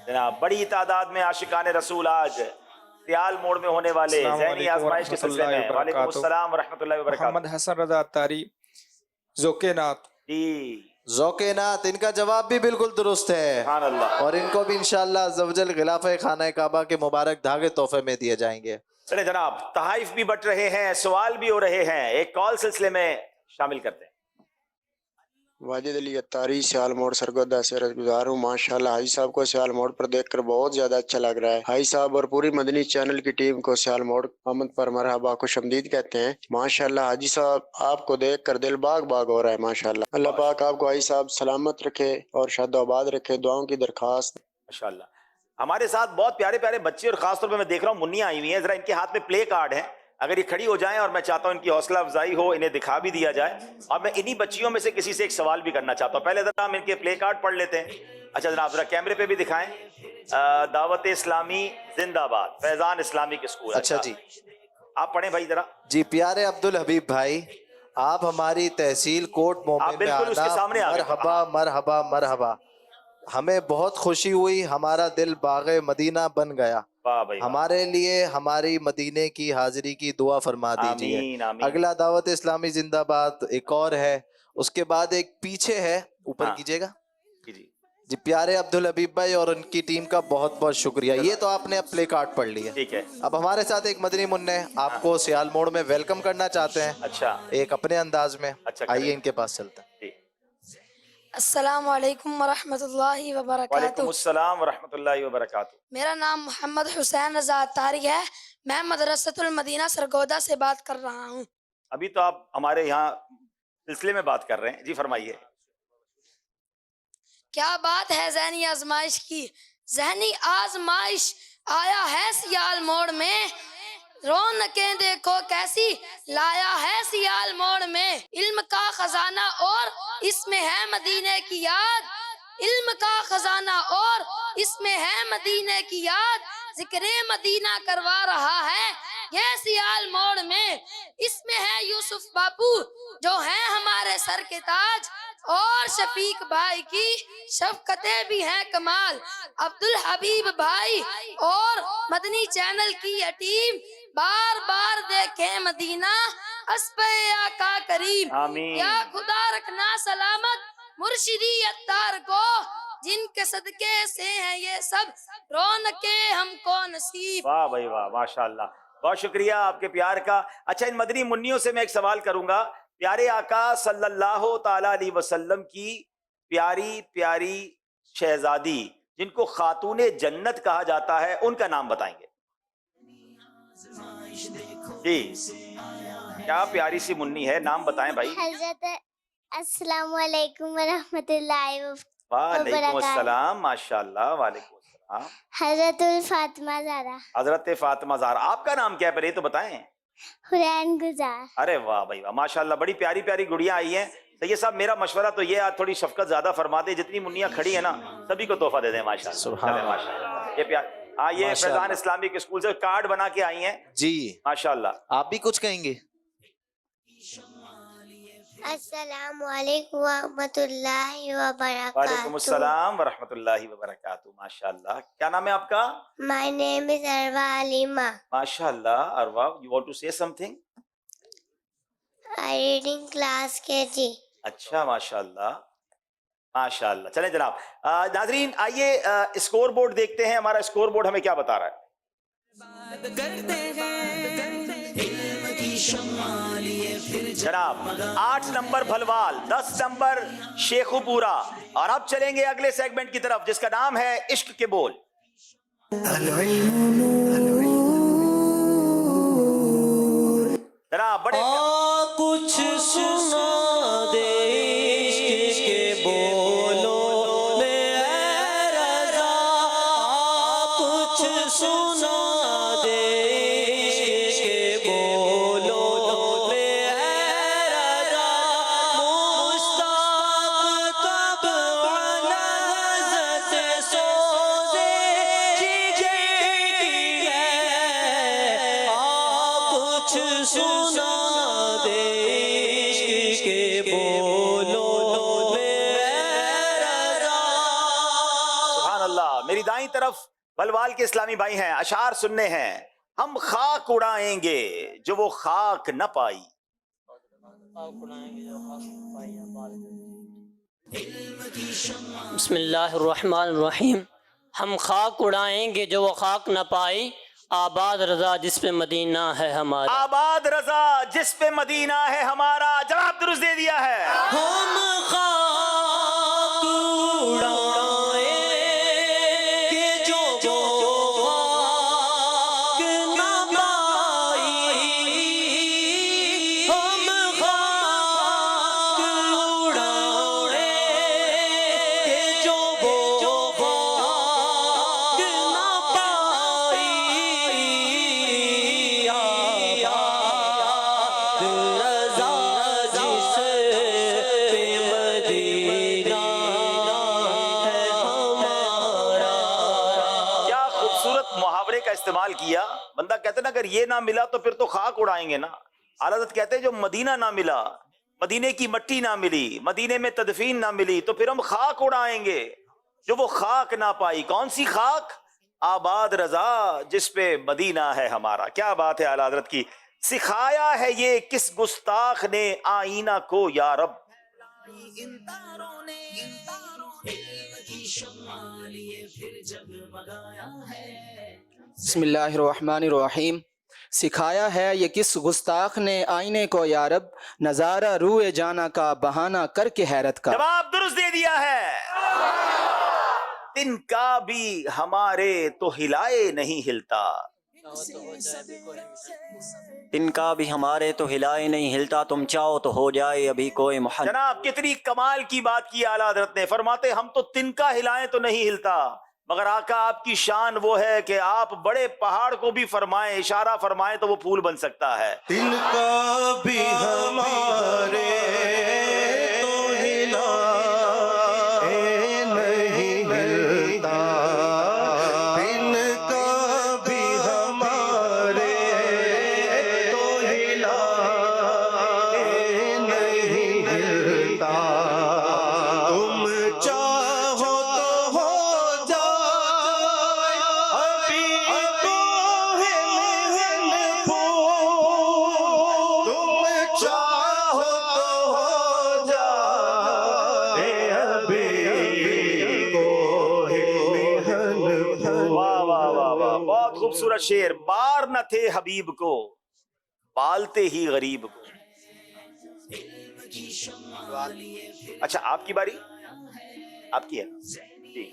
جناب, بڑی تعداد میں عاشقان رسول آج سیال موڑ میں ہونے والے ذہنی آزمائش کے سلسلے میں. وعلیکم السلام ورحمۃ اللہ وبرکاتہ. محمد حسن رضا اتاری ذوق نعت. جی ذوق نعت. ان کا جواب بھی بالکل درست ہے. سبحان اللہ. اور ان کو بھی انشاءاللہ عز و جل غلاف خانہ کعبہ کے مبارک دھاگے تحفے میں دیے جائیں گے. چلے جناب, تحائف بھی بٹ رہے ہیں, سوال بھی ہو رہے ہیں. ایک کال سلسلے میں شامل کرتے ہیں. واجد علی اتاری سیال موڑ سرگودہ سے گزار ہوں. ماشاءاللہ حاجی صاحب کو سیال موڑ پر دیکھ کر بہت زیادہ اچھا لگ رہا ہے. حاجی صاحب اور پوری مدنی چینل کی ٹیم کو سیال موڑ آمد پر مرحبا خوش آمدید کہتے ہیں. ماشاءاللہ حاجی صاحب آپ کو دیکھ کر دل باغ باغ ہو رہا ہے. ماشاءاللہ اللہ پاک آپ کو حاجی صاحب سلامت رکھے اور شاد و آباد رکھے. دعاؤں کی درخواست. ماشاءاللہ ہمارے ساتھ بہت پیارے پیارے بچے اور خاص طور پہ میں دیکھ رہا ہوں منیاں آئی ہوئی ہیں. ذرا ان کے ہاتھ میں پلے کارڈ ہیں, اگر یہ کھڑی ہو جائیں اور میں چاہتا ہوں ان کی حوصلہ افزائی ہو, انہیں دکھا بھی دیا جائے. اور میں انہی بچیوں میں سے کسی سے ایک سوال بھی کرنا چاہتا ہوں. پہلے ذرا ہم ان کے پلے کارڈ پڑھ لیتے ہیں. اچھا جناب ذرا کیمرے پہ بھی دکھائیں. دعوت اسلامی زندہ آباد, فیضان اسلامک اسکول. اچھا جی آپ پڑھیں بھائی ذرا. جی پیارے عبدالحبیب بھائی, آپ ہماری تحصیل کوٹ مومن میں بالکل اس کے سامنے آ گئے. مرحبا مرحبا مرحبا. ہمیں بہت خوشی ہوئی, ہمارا دل باغ مدینہ بن گیا. ہمارے لیے ہماری مدینے کی حاضری کی دعا فرما دیجیے. اگلا دعوت اسلامی زندہ آباد ایک اور ہے, اس کے بعد ایک پیچھے ہے, اوپر کیجیے گا. جی پیارے عبدالحبیب بھائی اور ان کی ٹیم کا بہت بہت شکریہ. یہ تو آپ نے اب پلے کارڈ پڑھ لی ہے. ٹھیک ہے, اب ہمارے ساتھ ایک مدنی منع آپ کو سیال موڑ میں ویلکم کرنا چاہتے ہیں. اچھا ایک اپنے انداز میں. آئیے ان کے پاس چلتے ہیں. السلام علیکم ورحمۃ اللہ وبرکاتہ. وعلیکم السلام ورحمۃ اللہ وبرکاتہ. میرا نام محمد حسین رضا اتاری ہے. میں مدرسۃ المدینہ سرگودہ سے بات کر رہا ہوں. ابھی تو آپ ہمارے یہاں سلسلے میں بات کر رہے ہیں. جی فرمائیے. کیا بات ہے ذہنی آزمائش کی, ذہنی آزمائش آیا ہے سیال موڑ میں. رونقیں دیکھو کیسی لایا ہے سیال موڑ میں. علم کا خزانہ اور اس میں ہے مدینے کی یاد. علم کا خزانہ اور اس میں ہے مدینے کی یاد. ذکر مدینہ کروا رہا ہے یہ سیال موڑ میں. اس میں ہے یوسف باپو جو ہیں ہمارے سر کے تاج, اور شفیق بھائی کی شفقتیں بھی ہیں کمال. عبدالحبیب بھائی اور مدنی چینل کی یہ ٹیم بار بار دیکھیں مدینہ اسب آقا کریم. یا خدا رکھنا سلامت مرشدی اتار کو, جن کے صدقے سے ہیں یہ سب رونقیں ہم کو نصیب. واہ بھائی واہ, ماشاءاللہ بہت شکریہ آپ کے پیار کا. اچھا ان مدنی منیوں سے میں ایک سوال کروں گا. پیارے آقا صلی اللہ تعالی علیہ وسلم کی پیاری پیاری شہزادی جن کو خاتون جنت کہا جاتا ہے, ان کا نام بتائیں گے. جی کیا پیاری سی منی ہے, نام بتائیں بھائی. حضرت السلام علیکم ورحمۃ اللہ وبرکاتہ. وعلیکم السلام. ماشاءاللہ وعلیکم السلام. حضرت الفاطمہ زہرا. حضرت فاطمہ زہرا. آپ کا نام کیا ہے پہلے تو بتائیں. حرین گزار. ارے واہ بھائی واہ, ماشاءاللہ بڑی پیاری پیاری گڑیاں آئی ہیں. سید صاحب میرا مشورہ تو یہ آج تھوڑی شفقت زیادہ فرما دے, جتنی منیاں کھڑی ہیں نا سبھی کو تحفہ دے دیں. ماشاءاللہ یہ پیار. یہ فیضان اسلامک اسکول سے کارڈ بنا کے آئی ہیں. جی ماشاءاللہ. آپ بھی کچھ کہیں گے. السلام علیکم ورحمۃ اللہ وبرکاتہ. وعلیکم السلام ورحمۃ اللہ وبرکاتہ. ماشاءاللہ. کیا نام ہے آپ کا؟ My name is Arwa Alima. ماشاءاللہ. اروا, you want to say something? I reading class KG. اچھا ماشاءاللہ ماشاءاللہ. چلیں جناب ناظرین آئیے اسکور بورڈ دیکھتے ہیں. ہمارا اسکور بورڈ ہمیں کیا بتا رہا ہے. جناب 8 نمبر بھلوال, 10 نمبر شیخو پورا. اور اب چلیں گے اگلے سیگمنٹ کی طرف جس کا نام ہے عشق کے بول. جناب بڑے کچھ سنا دے عشق کے بولو میں اے رضا, کچھ سنا دے عشق کے بولو میں اے رضا. مشتاق کب لذت سوزے جگر کی ہے, کچھ سنا دے عشق کے بولو میں رضا. سبحان اللہ. میری دائیں طرف بلوال کے اسلامی بھائی ہیں, اشعار سننے ہیں. ہم خاک اڑائیں گے جو وہ خاک نہ پائی. بسم اللہ الرحمن الرحیم. ہم خاک اڑائیں گے جو وہ خاک نہ پائی, آباد رضا جس پہ مدینہ ہے ہمارا. آباد رضا جس پہ مدینہ ہے ہمارا. جواب درست دے دیا ہے. ہم خاک کمال کیا. بندہ کہتے نا اگر یہ نہ ملا تو پھر تو خاک اڑائیں گے نا. اعلیٰ حضرت کہتے ہیں جو مدینہ نہ ملا, مدینے کی مٹی نہ ملی, مدینے میں تدفین نہ ملی, تو پھر ہم خاک اڑائیں گے. جو وہ خاک نہ پائی, کون سی خاک؟ آباد رضا جس پہ مدینہ ہے ہمارا. کیا بات ہے اعلیٰ حضرت کی. سکھایا ہے یہ کس گستاخ نے آئینہ کو یا رب. بسم اللہ الرحمن الرحیم. سکھایا ہے یہ کس گستاخ نے آئینے کو یا رب, نظارہ روئے جانا کا بہانہ کر کے حیرت کا. جواب درست دے دیا ہے. تن کا بھی ہمارے تو ہلائے نہیں ہلتا. تن کا بھی ہمارے تو ہلائے نہیں ہلتا, تم چاہو تو ہو جائے ابھی کوئی محل. جناب کتنی کمال کی بات کی اعلیٰ حضرت نے. فرماتے ہم تو تن کا ہلائیں تو نہیں ہلتا, مگر آقا آپ کی شان وہ ہے کہ آپ بڑے پہاڑ کو بھی فرمائیں, اشارہ فرمائیں تو وہ پھول بن سکتا ہے. تن کا بھی ہمارے تو ہلائے نہیں ہلتا, تن کا بھی ہمارے تو ہلائے نہیں ہلتا. تم چاہو تو ہو جائے ابھی تو ہے محل پھول. تم چاہو تو ہو جائے ابھی تو ہے محل پھول. واہ واہ واہ واہ, بہت خوبصورت شعر. بار نہ تھے حبیب کو, پالتے ہی غریب کو. اچھا آپ کی باری, آپ کی ہے جی.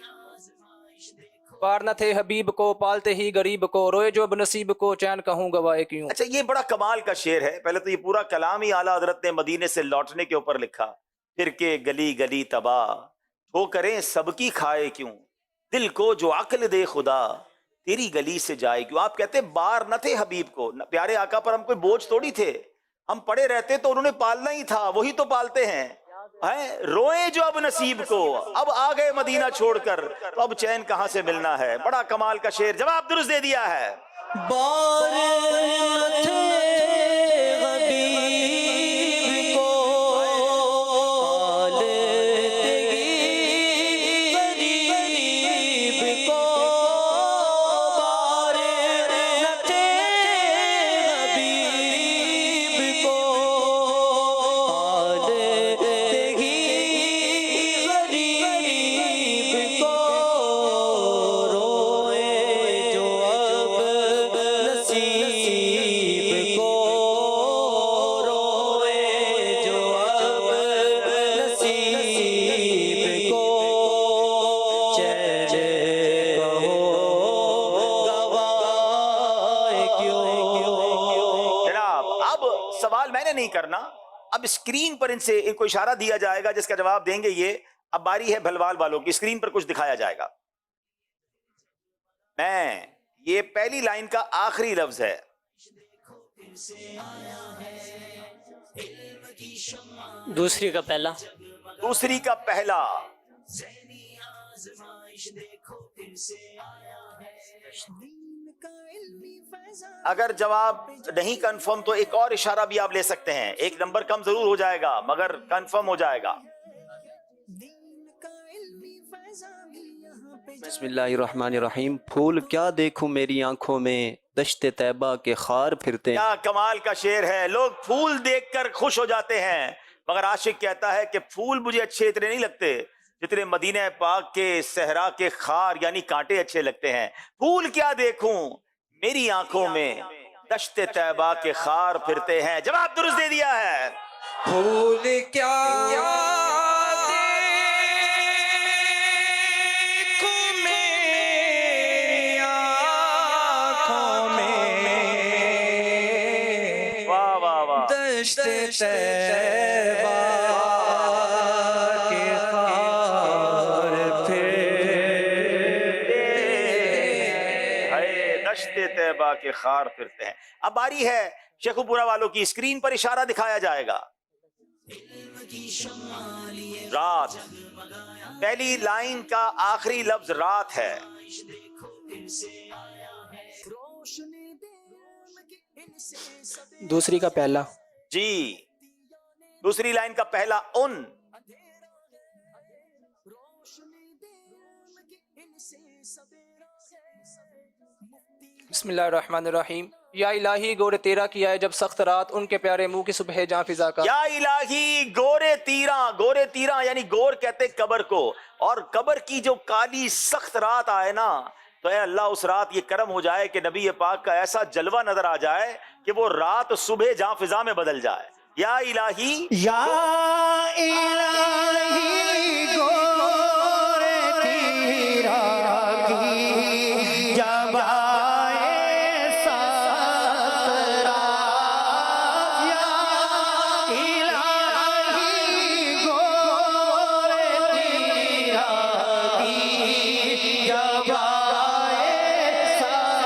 پار نہ تھے حبیب کو, پالتے ہی غریب کو, روئے جو اب نصیب کو, چین کہوں گواہ کیوں. اچھا یہ بڑا کمال کا شعر ہے. پہلے تو یہ پورا کلام ہی اعلیٰ حضرت نے مدینے سے لوٹنے کے اوپر لکھا. پھر کہ گلی گلی تباہ ہو کریں سب کی کھائے کیوں, دل کو جو عقل دے خدا تیری گلی سے جائے کیوں. آپ کہتے بار نہ تھے حبیب کو, پیارے آقا پر ہم کوئی بوجھ تھوڑی تھے, ہم پڑے رہتے تو انہوں نے پالنا ہی تھا, وہی تو پالتے ہیں. روئے جو اب نصیب کو, اب آ گئے مدینہ چھوڑ کر, تو اب چین کہاں سے ملنا ہے. بڑا کمال کا شعر. جواب درست دے دیا ہے. بار نہ تھے حبیب کو, پالتے ہی غریب کو. بار نہ تھے حبیب کو, پالتے ہی غریب کو. روئے جو اب نصیب کو, روئے جو اب نصیب کو, چین کہو گواہ کیوں. جناب اب سوال میں نے نہیں کرنا, اب اسکرین پر ان کو اشارہ دیا جائے گا جس کا جواب دیں گے یہ. اب باری ہے بھلوال والوں کی, اسکرین پر کچھ دکھایا جائے گا. میں یہ پہلی لائن کا آخری لفظ ہے. دوسری کا پہلا, دوسری کا پہلا. اگر جواب نہیں کنفرم تو ایک اور اشارہ بھی آپ لے سکتے ہیں, ایک نمبر کم ضرور ہو جائے گا مگر کنفرم ہو جائے گا. بسم اللہ الرحمن الرحیم. پھول کیا دیکھوں میری آنکھوں میں, دشت طیبہ کے خار پھرتے. کیا کمال کا شعر ہے. لوگ پھول دیکھ کر خوش ہو جاتے ہیں, مگر عاشق کہتا ہے کہ پھول مجھے اچھے اتنے نہیں لگتے جتنے مدینہ پاک کے صحرا کے خار یعنی کانٹے اچھے لگتے ہیں. پھول کیا دیکھوں میری آنکھوں میں, دشت طیبہ کے خار پھرتے ہیں. جواب درست دے دیا ہے. پھول کیا دشت طیبہ کے خار دشت طیبہ کے خار پھرتے ہیں. اب باری ہے شیخ پورا والوں کی, اسکرین پر اشارہ دکھایا جائے گا. رات, پہلی لائن کا آخری لفظ رات ہے. دوسری کا پہلا جی دوسری لائن کا پہلا ان بسم اللہ الرحمن الرحیم یا الہی گور تیرا کیا ہے جب سخت رات ان کے پیارے منہ کی صبح جاں فضا کا. یا الہی گورے تیراں یعنی گور کہتے قبر کو، اور قبر کی جو کالی سخت رات آئے نا تو اے اللہ اس رات یہ کرم ہو جائے کہ نبی پاک کا ایسا جلوہ نظر آ جائے کہ وہ رات صبح جاں فضا میں بدل جائے. یا الہی گورے تیرا کی جب آئے سخت رات، یا الہی گورے تیرا کی جب آئے سخت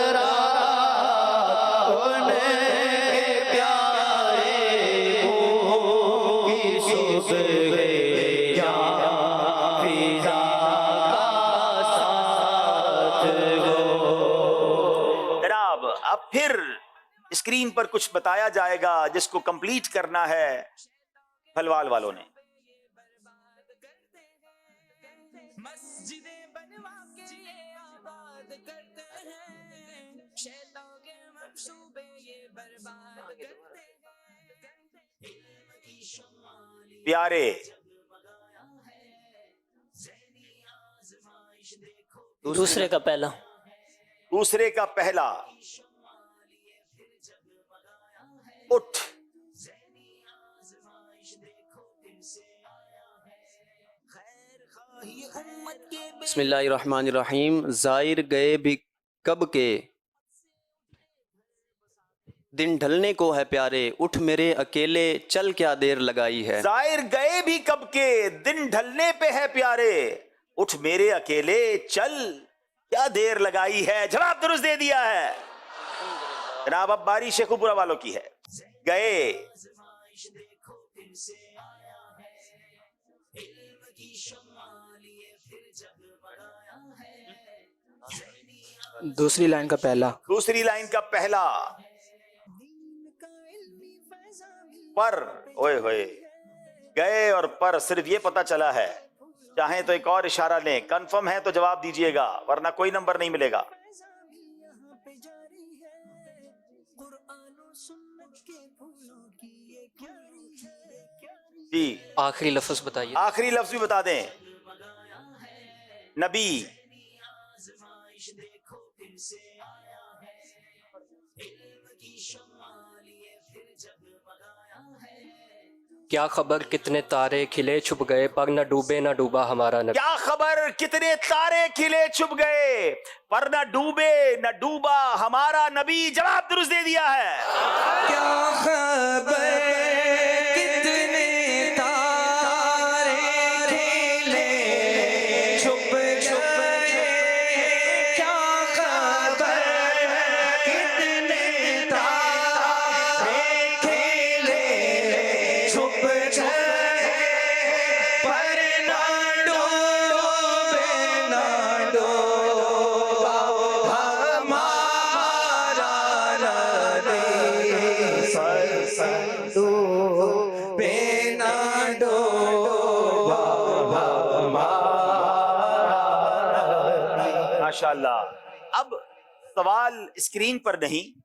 رات، ان کے پیارے کی صبح جاں فضا کا ساتھ ہو. جناب اب پھر اسکرین پر کچھ بتایا جائے گا جس کو کمپلیٹ کرنا ہے پھلوال والوں نے. پیارے دوسرے کا پہلا دوسرے کا پہلا اٹھ بسم اللہ الرحمن الرحیم. زائر گئے بھی کب کے دن ڈھلنے کو ہے پیارے، اٹھ میرے اکیلے چل کیا دیر لگائی ہے. زائر گئے بھی کب کے دن ڈھلنے پہ ہے پیارے، اٹھ میرے اکیلے چل کیا دیر لگائی ہے. جواب درست دے دیا ہے جناب. اب باری شیخو پورا والوں کی ہے. گئے دوسری لائن کا پہلا دوسری لائن کا پہلا پر اوئے ہوئے گئے اور پر صرف یہ پتا چلا ہے. چاہیں تو ایک اور اشارہ لیں، کنفرم ہے تو جواب دیجئے گا ورنہ کوئی نمبر نہیں ملے گا. جی آخری لفظ بتائیے. آخری لفظ بھی بتا دیں. نبی کیا خبر کتنے تارے کھلے چھپ گئے پر نہ ڈوبے نہ ڈوبا ہمارا نبی. کیا خبر کتنے تارے کھلے چھپ گئے پر نہ ڈوبے نہ ڈوبا ہمارا نبی. جواب درست دے دیا ہے. کیا خبر کتنے تارے کھلے چھپ گئے، کیا خبر کتنے تارے کھلے چھپ گئے پر نہ ڈوبے نہ ڈوبا ہمارا نبی. ڈوبے نہ ڈوبا ماشاءاللہ. اب سوال اسکرین پر نہیں،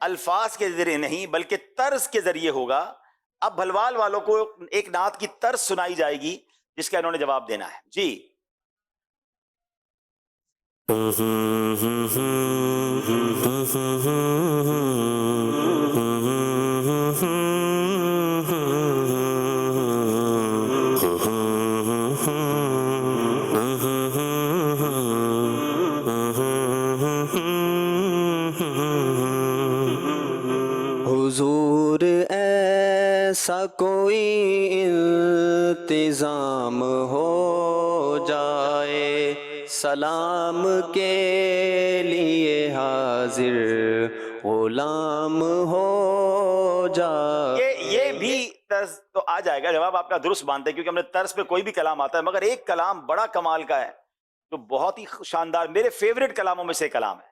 الفاظ کے ذریعے نہیں بلکہ طرز کے ذریعے ہوگا. اب بھلوال والوں کو ایک نعت کی طرز سنائی جائے گی جس کا انہوں نے جواب دینا ہے. جی حضور ایسا کوئی انتظام ہو جائے، سلام کے لیے حاضر غلام ہو جائے. یہ بھی طرز تو آ جائے گا. جواب آپ کا درست مانتے ہیں کیونکہ ہم نے طرز پہ کوئی بھی کلام آتا ہے، مگر ایک کلام بڑا کمال کا ہے جو بہت ہی شاندار، میرے فیوریٹ کلاموں میں سے کلام ہے.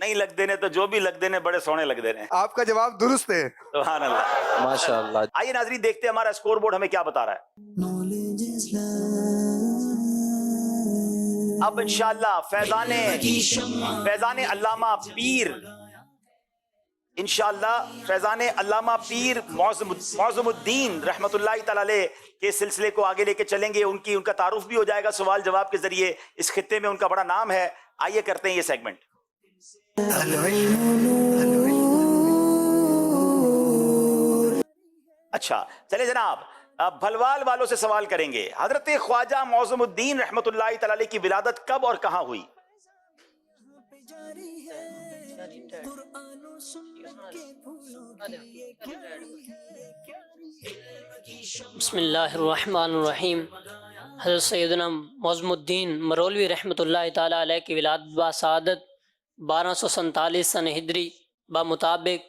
نہیں لگ دینے تو جو بھی لگ دینے بڑے سونے لگ دینے. آپ کا جواب درست ہے. سبحان اللہ. ماشاءاللہ. آئیے ناظرین دیکھتے ہیں ہمارا اسکور بورڈ ہمیں کیا بتا رہا ہے. اب انشاءاللہ فیضان علامہ پیر انشاءاللہ فیضان علامہ پیر معظم الدین رحمت اللہ تعالی علیہ کے سلسلے کو آگے لے کے چلیں گے. ان کا تعارف بھی ہو جائے گا سوال جواب کے ذریعے. اس خطے میں ان کا بڑا نام ہے. آئیے کرتے ہیں یہ سیگمنٹ. اچھا چلے جناب بھلوال والوں سے سوال کریں گے. حضرت خواجہ معظم الدین رحمت اللہ تعالی علیہ کی ولادت کب اور کہاں ہوئی؟ بسم اللہ الرحمن الرحیم. حضرت سیدنا معظم الدین مرولوی رحمۃ اللہ تعالیٰ علیہ کی ولادت باسعادت 1247 سن ہجری بمطابق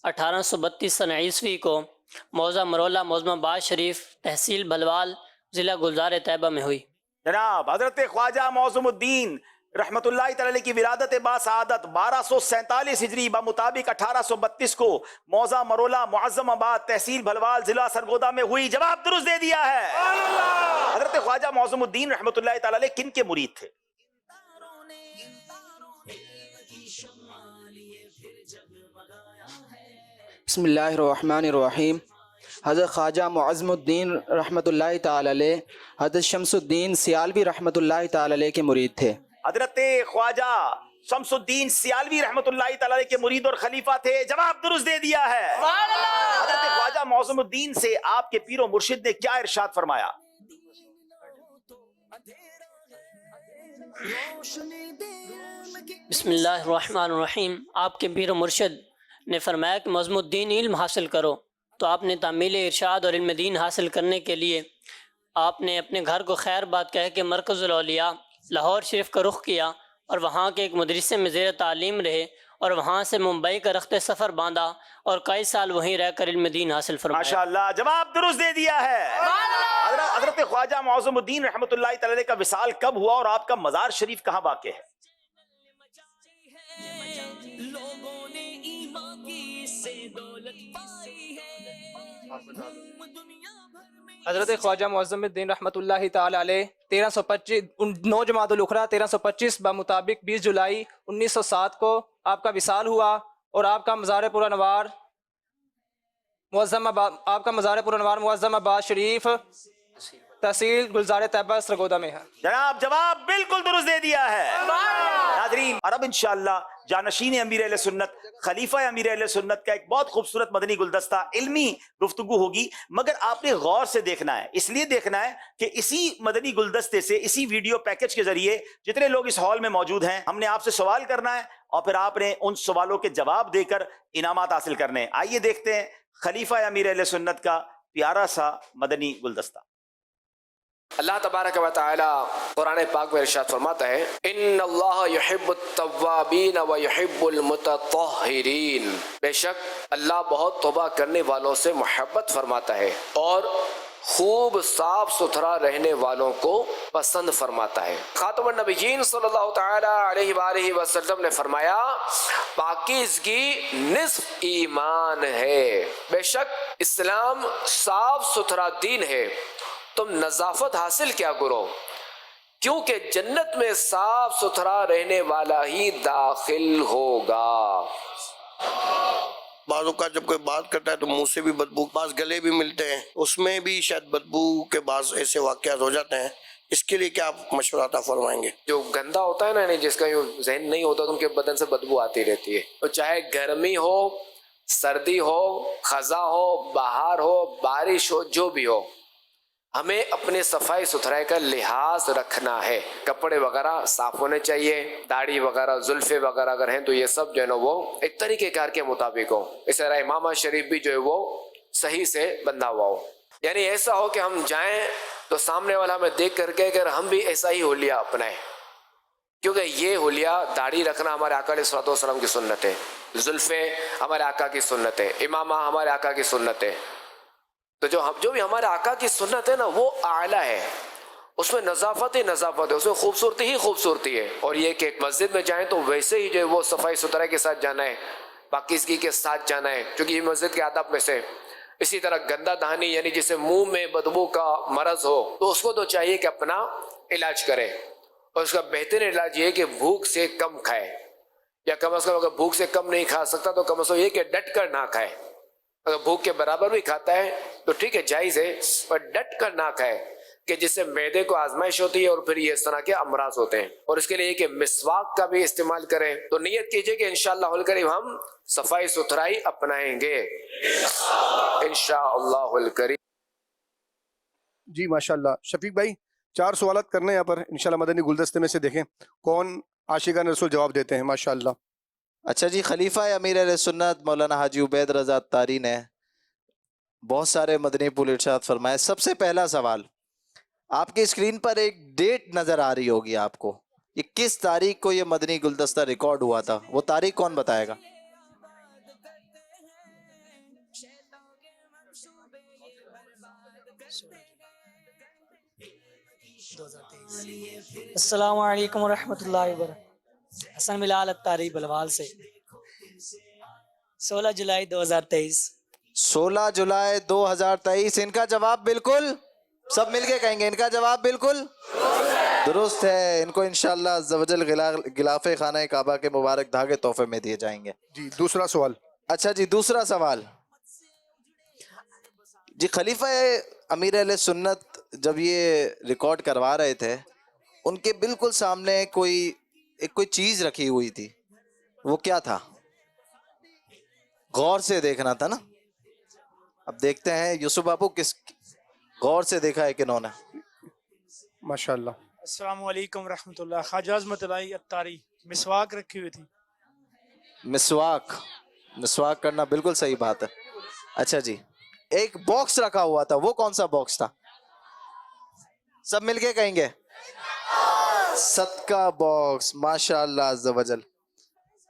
1832 سن عیسوی کو موضع مرولہ معظم آباد شریف تحصیل بھلوال ضلع گلزار طیبہ میں ہوئی. جناب حضرت خواجہ معظم الدین رحمت اللہ تعالی کی ولادت باسعادت 1247 ہجری بمطابق 1832 کو موضع مرولہ معظم آباد تحصیل بھلوال ضلع سرگودا میں ہوئی. جواب درست دے دیا ہے. حضرت خواجہ معظم الدین رحمت اللہ تعالی علیہ کن کے مرید تھے؟ بسم اللہ الرحمن الرحیم. حضرت خواجہ معظم الدین رحمۃ اللہ تعالی علیہ حضرت شمس الدین سیالوی رحمۃ اللہ تعالی علیہ کے مرید تھے. حضرت خواجہ شمس الدین سیالوی رحمت اللہ تعالی علیہ کے مرید اور خلیفہ تھے. جواب درست دے دیا ہے. حضرت خواجہ معظم الدین سے آپ کے پیر و مرشد نے کیا ارشاد فرمایا؟ بسم اللہ الرحمن الرحیم. آپ کے پیر و مرشد نے فرمایا کہ معظم الدین علم حاصل کرو. تو آپ نے تعمیل ارشاد اور علم دین حاصل کرنے کے لیے آپ نے اپنے گھر کو خیر بات کہہ کے مرکز الاولیاء لاہور شریف کا رخ کیا اور وہاں کے ایک مدرسے میں زیر تعلیم رہے اور وہاں سے ممبئی کا رخت سفر باندھا اور کئی سال وہیں رہ کر علم دین حاصل فرمایا. ماشاءاللہ جواب درست دے دیا ہے. حضرت خواجہ معظم الدین رحمت اللہ تعالی علیہ کا وصال کب ہوا اور آپ کا مزار شریف کہاں واقع ہے؟ حضرت خواجہ معظم الدین رحمت اللہ تعالی علیہ 9 جمادی الاخری 1325 بمطابق 20 جولائی 1907 کو آپ کا وصال ہوا اور آپ کا مزار پرانوار معظم آباد شریف تحصیل گلزار طیبہ سرگودا میں ہے. جناب جواب بالکل درست دے دیا ہے. ناظرین اور اب انشاءاللہ جانشین امیر اہل سنت خلیفہ امیر اہل سنت کا ایک بہت خوبصورت مدنی گلدستہ علمی گفتگو ہوگی، مگر آپ نے غور سے دیکھنا ہے. اس لیے دیکھنا ہے کہ اسی مدنی گلدستے سے اسی ویڈیو پیکج کے ذریعے جتنے لوگ اس ہال میں موجود ہیں ہم نے آپ سے سوال کرنا ہے اور پھر آپ نے ان سوالوں کے جواب دے کر انعامات حاصل کرنے ہیں. آئیے دیکھتے ہیں خلیفہ امیر اہل سنت کا پیارا سا مدنی گلدستہ. اللہ تبارک و تعالی قرآن پاک میں ارشاد فرماتا ہے ان اللہ یحب التوابین و یحب المتطہرین. بے شک اللہ بہت توبہ کرنے والوں سے محبت فرماتا ہے اور خوب صاف ستھرا رہنے والوں کو پسند فرماتا ہے. خاتم النبیین صلی اللہ تعالی علیہ وآلہ وسلم نے فرمایا پاکیزگی نصف ایمان ہے. بے شک اسلام صاف ستھرا دین ہے، تم نظافت حاصل کیا کرو کیونکہ جنت میں صاف ستھرا رہنے والا ہی داخل ہوگا. بعض اوقات جب کوئی بات کرتا ہے تو منہ سے بھی بدبو، بعض گلے بھی ملتے ہیں، اس میں بھی شاید بدبو کے بعض ایسے واقعات ہو جاتے ہیں. اس کے لیے کیا آپ مشورہ عطا فرمائیں گے؟ جو گندا ہوتا ہے نا، یعنی جس کا یوں ذہن نہیں ہوتا تو ان کے بدن سے بدبو آتی رہتی ہے. تو چاہے گرمی ہو، سردی ہو، خزاں ہو، بہار ہو، بارش ہو، جو بھی ہو، ہمیں اپنے صفائی ستھرائی کا لحاظ رکھنا ہے. کپڑے وغیرہ صاف ہونے چاہیے، داڑھی وغیرہ زلفے وغیرہ اگر ہیں تو یہ سب جو ہے نا وہ ایک طریقہ کار کے مطابق ہو. اس طرح امامہ شریف بھی جو ہے وہ صحیح سے بندھا ہوا ہو، یعنی ایسا ہو کہ ہم جائیں تو سامنے والا ہمیں دیکھ کر کے اگر ہم بھی ایسا ہی حلیہ اپنائیں، کیونکہ یہ حلیہ داڑھی رکھنا ہمارے آقا علیہ الصلوۃ والسلام کی سنت ہے، زلفے ہمارے آقا کی سنت ہے، امامہ ہمارے آقا کی سنت ہے. تو جو بھی ہمارے آقا کی سنت ہے نا وہ اعلیٰ ہے. اس میں نظافت ہی نظافت ہے، اس میں خوبصورتی ہی خوبصورتی ہے. اور یہ کہ ایک مسجد میں جائیں تو ویسے ہی جو ہے وہ صفائی ستھرائی کے ساتھ جانا ہے، پاکیزگی کے ساتھ جانا ہے، کیونکہ یہ مسجد کے آداب میں سے. اسی طرح گندہ دہانی یعنی جسے منہ میں بدبو کا مرض ہو تو اس کو تو چاہیے کہ اپنا علاج کرے، اور اس کا بہترین علاج یہ ہے کہ بھوک سے کم کھائے، یا کم از کم اگر بھوک سے کم نہیں کھا سکتا تو کم از کم یہ کہ ڈٹ کر نہ کھائے. اگر بھوک کے برابر بھی کھاتا ہے تو ٹھیک ہے، جائز ہے، پر ڈٹ کر نہ کھائے کہ جس سے معدے کو آزمائش ہوتی ہے اور پھر یہ اس طرح کے امراض ہوتے ہیں. اور اس کے لیے کہ مسواک کا بھی استعمال کریں. تو نیت کیجئے کہ انشاءاللہ الکریم ہم صفائی ستھرائی اپنائیں گے انشاءاللہ الکریم. جی ماشاءاللہ. شفیق بھائی 4 سوالات کرنے ہیں یہاں پر، انشاءاللہ مدنی گلدستے میں سے دیکھیں کون عاشقان رسول جواب دیتے ہیں. ماشاءاللہ. اچھا جی، خلیفہ امیر اہل سنت مولانا حاجی عبید رضا اتاری نے بہت سارے مدنی پھول ارشاد فرمائے. سب سے پہلا سوال، آپ کی اسکرین پر ایک ڈیٹ نظر آ رہی ہوگی آپ کو، یہ کس تاریخ کو یہ مدنی گلدستہ ریکارڈ ہوا تھا؟ وہ تاریخ کون بتائے گا؟ السلام علیکم ورحمۃ اللہ وبرکاتہ. حسن بلال اتاری بلوال سے. 16 جولائی 2023. 16 جولائی 2023. ان کا جواب بالکل، سب مل کے کہیں گے، ان کا جواب بالکل درست ہے. ان کو انشاءاللہ عز و جل غلاف خانہ کعبہ کے مبارک دھاگے تحفے میں دیے جائیں گے. جی دوسرا سوال. اچھا جی دوسرا سوال. جی خلیفہ امیر اہل سنت جب یہ ریکارڈ کروا رہے تھے ان کے بالکل سامنے کوئی چیز رکھی ہوئی تھی، وہ کیا تھا؟ غور سے دیکھنا تھا نا. اب دیکھتے ہیں یوسف بابو کس غور سے دیکھا ہے کنہوں نے. ماشاءاللہ. السلام علیکم ورحمۃ اللہ. خواجہ عظمت اللہ اتاری. مسواک رکھی ہوئی تھی. مسواک کرنا بالکل صحیح بات ہے. اچھا جی ایک باکس رکھا ہوا تھا، وہ کون سا باکس تھا؟ سب مل کے کہیں گے. صدقہ باکس. ماشاءاللہ عز و جل.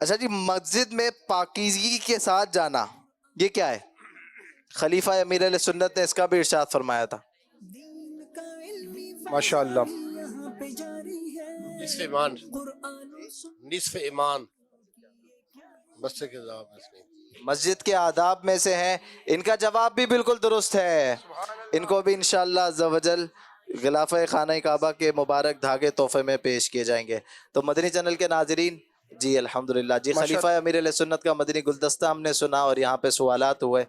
اچھا جی مسجد میں پاکیزگی کے ساتھ جانا یہ کیا ہے؟ خلیفہ امیر اہل سنت نے اس کا بھی ارشاد فرمایا تھا. ماشاءاللہ. نصف ایمان بس کے جواب مسجد کے آداب میں سے ہیں. ان کا جواب بھی بالکل درست ہے. ان کو بھی انشاءاللہ عز و جل غلاف خانہ کعبہ کے مبارک دھاگے تحفے میں پیش کیے جائیں گے. تو مدنی چینل کے ناظرین جی الحمدللہ. جی خلیفہ امیر علیہ سنت کا مدنی گلدستہ ہم نے سنا اور یہاں پہ سوالات ہوئے.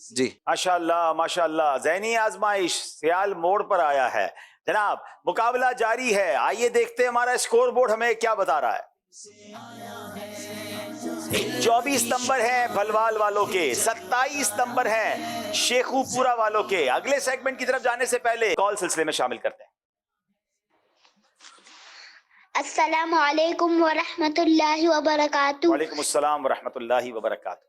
جی ماشاءاللہ ماشاءاللہ. ذہنی آزمائش سیال موڑ پر آیا ہے جناب. مقابلہ جاری ہے. آئیے دیکھتے ہیں ہمارا اسکور بورڈ ہمیں کیا بتا رہا ہے. 24 نمبر ہیں بھلوال والوں کے، 27 نمبر ہیں شیخو پورا والوں کے. اگلے سیگمنٹ کی طرف جانے سے پہلے کال سلسلے میں شامل کرتے ہیں. السلام علیکم ورحمۃ اللہ وبرکاتہ. وعلیکم السلام ورحمۃ اللہ وبرکاتہ.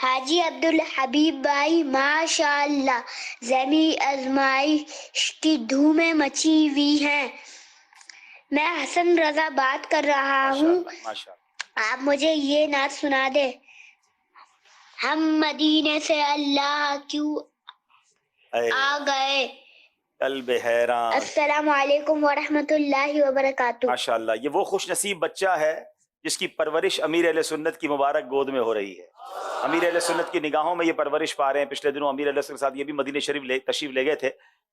حاجی عبدالحبیب بھائی ماشاءاللہ ذہنی آزمائش کی دھومیں مچی ہوئی ہیں. میں حسن رضا بات کر رہا ہوں. آپ مجھے یہ نعت سنا دے. ہم مدینے سے اللہ کیوں آ گئے. قلب حیران. السلام علیکم ورحمۃ اللہ وبرکاتہ. ماشاءاللہ. یہ وہ خوش نصیب بچہ ہے جس کی پرورش امیر اہل سنت کی مبارک گود میں ہو رہی ہے. امیر اہل سنت کی نگاہوں میں یہ پرورش پا رہے ہیں. پچھلے دنوں امیر اہل سنت کے ساتھ یہ بھی مدینہ شریف تشریف لے گئے تھے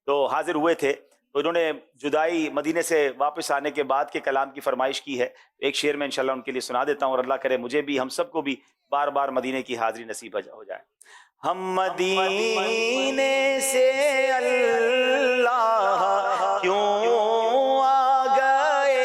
تو حاضر ہوئے تھے. تو انہوں نے جدائی مدینے سے واپس آنے کے بعد کے کلام کی فرمائش کی ہے. ایک شعر میں انشاءاللہ ان کے لیے سنا دیتا ہوں اور اللہ کرے مجھے بھی ہم سب کو بھی بار بار مدینے کی حاضری نصیب ہو جائے. ہم مدینے سے اللہ کیوں آ گئے.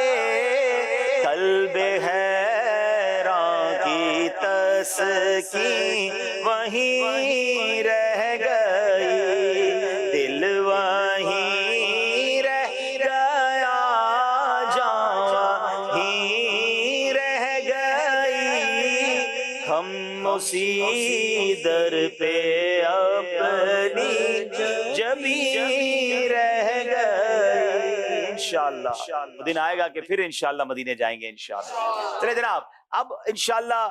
قلب حیران کی تسکین وہیں رہ گئی. دل وہیں رہ گیا جان وہیں رہ گئی. ہم اسی در پہ اپنی جبیں رہ گئے. انشاءاللہ وہ دن آئے گا کہ پھر انشاءاللہ مدینے جائیں گے انشاءاللہ. چلے جناب اب انشاءاللہ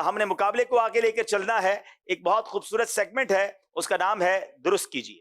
ہم نے مقابلے کو آگے لے کر چلنا ہے. ایک بہت خوبصورت سیگمنٹ ہے، اس کا نام ہے درست کیجیے.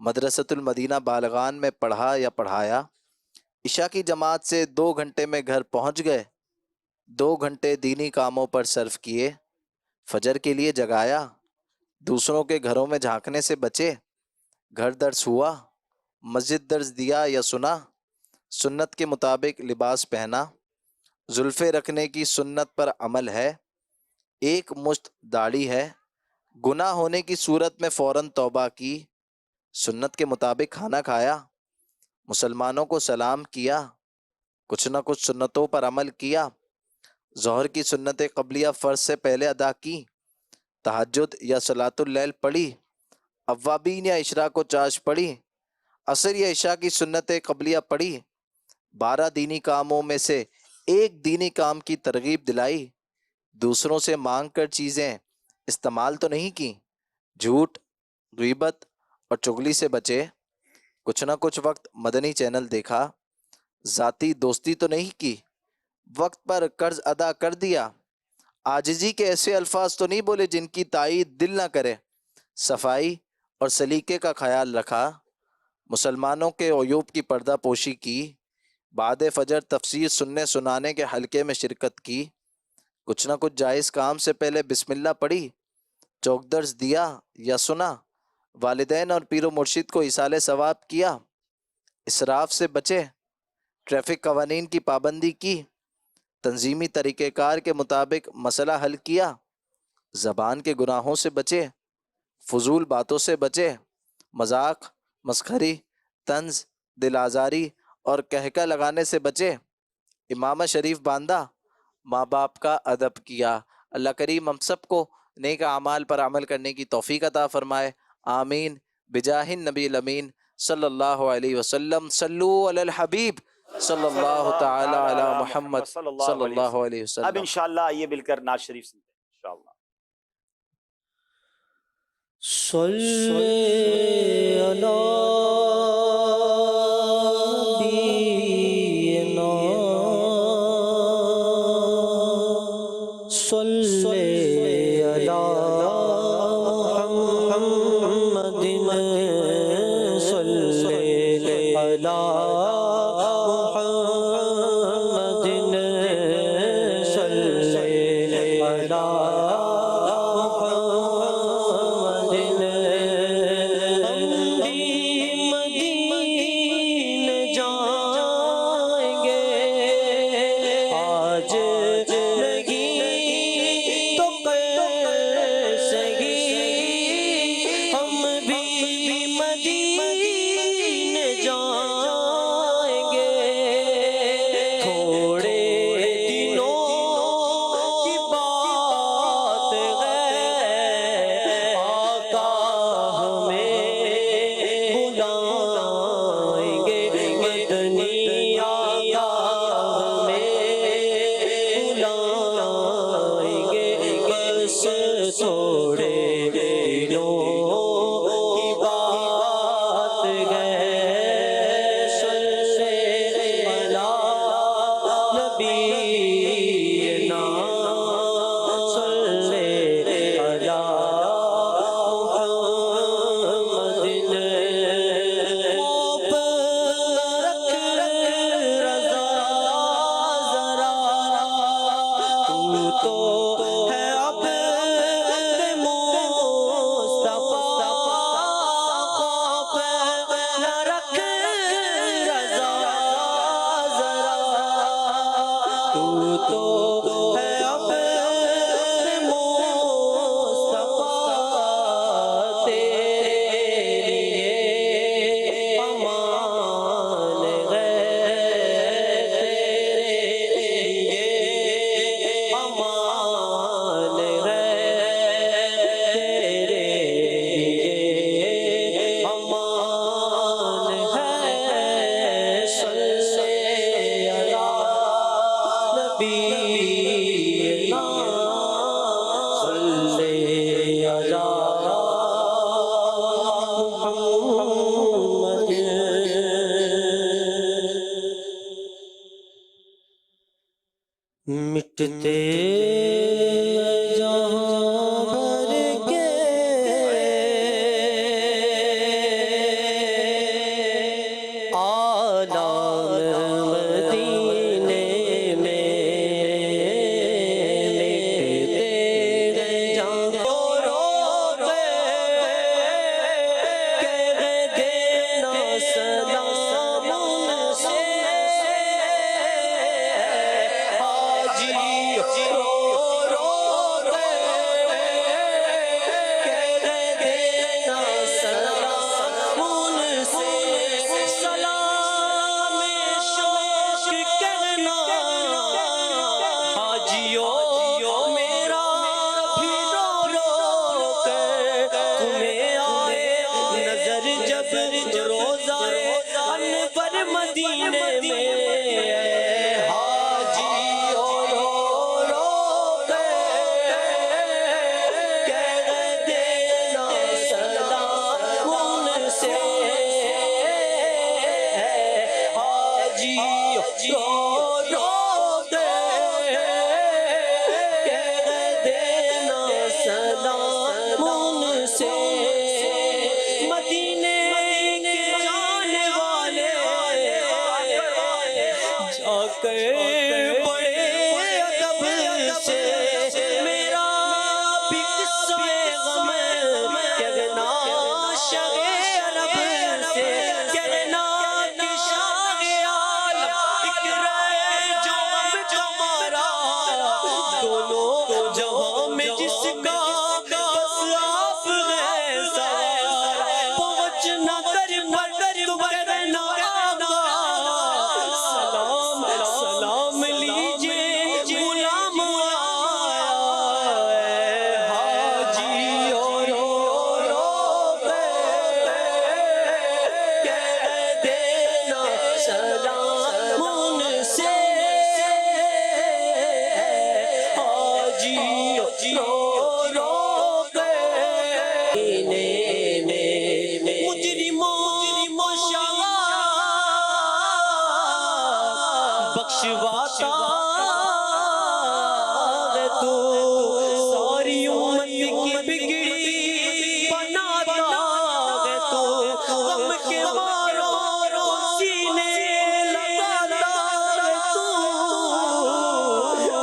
مدرسۃ المدینہ بالغان میں پڑھا یا پڑھایا، عشاء کی جماعت سے 2 گھنٹے میں گھر پہنچ گئے، 2 گھنٹے دینی کاموں پر صرف کیے، فجر کے لیے جگایا، دوسروں کے گھروں میں جھانکنے سے بچے، گھر درس ہوا، مسجد درس دیا یا سنا، سنت کے مطابق لباس پہنا، زلفے رکھنے کی سنت پر عمل ہے، ایک مشت داڑھی ہے، گناہ ہونے کی صورت میں فوراً توبہ کی، سنت کے مطابق کھانا کھایا، مسلمانوں کو سلام کیا، کچھ نہ کچھ سنتوں پر عمل کیا، ظہر کی سنت قبلیہ فرض سے پہلے ادا کی، تہجد یا صلاۃ اللیل پڑھی، اوابین یا اشراق و چاش پڑھی، عصر یا عشاء کی سنت قبلیہ پڑھی، 12 دینی کاموں میں سے ایک دینی کام کی ترغیب دلائی، دوسروں سے مانگ کر چیزیں استعمال تو نہیں کی، جھوٹ، غیبت اور چغلی سے بچے، کچھ نہ کچھ وقت مدنی چینل دیکھا، ذاتی دوستی تو نہیں کی، وقت پر قرض ادا کر دیا، عاجزی کے ایسے الفاظ تو نہیں بولے جن کی تائید دل نہ کرے، صفائی اور سلیقے کا خیال رکھا، مسلمانوں کے عیوب کی پردہ پوشی کی، بعد فجر تفسیر سننے سنانے کے حلقے میں شرکت کی، کچھ نہ کچھ جائز کام سے پہلے بسم اللہ پڑھی، چوک درس دیا یا سنا، والدین اور پیر و مرشد کو ایصال ثواب کیا، اسراف سے بچے، ٹریفک قوانین کی پابندی کی، تنظیمی طریقہ کار کے مطابق مسئلہ حل کیا، زبان کے گناہوں سے بچے، فضول باتوں سے بچے، مذاق، مسخری، طنز، دل آزاری اور کہکہ لگانے سے بچے، امامہ شریف باندھا، ماں باپ کا ادب کیا۔ اللہ کریم ہم سب کو نیک اعمال پر عمل کرنے کی توفیق عطا فرمائے، آمین بجاہ النبی الامین صلی اللہ علیہ وسلم۔ صلو علی الحبیب صلی اللہ تعالی علی محمد صلی اللہ علیہ وسلم۔ اب انشاءاللہ آئیے مل کر نعت شریف سنتے ہیں انشاءاللہ۔ صلی علی مٹتے جہاں بھر کے مدینے میں حاجیوں رو رو کے کہہ دینا سلام ان سے، حاجیوں رو رو کے کہہ دینا سلام ان سے، مدینے کے جانے والے جا کر بڑے ادب سے میرا بھی قصہ غم کہنا، شاہ عرب سے کہنا کہ شاہ عالم ایک رہے جو غم تمہارا، دونوں جہاں میں جس کا بس آپ ہیں سوار، پہنچ نہ کر مگر تم کرنا آقا، سلام سلام لیجئے غلام آیا ہے، حاجیوں رو رو کے کہہ دینا سلام ان سے، حاجیوں رو رو کے مجرموں بخشواتا ہے تو، ساری امت کی بگڑی بناتا ہے تو، غم کے ماروں سینے لگاتا ہے تو،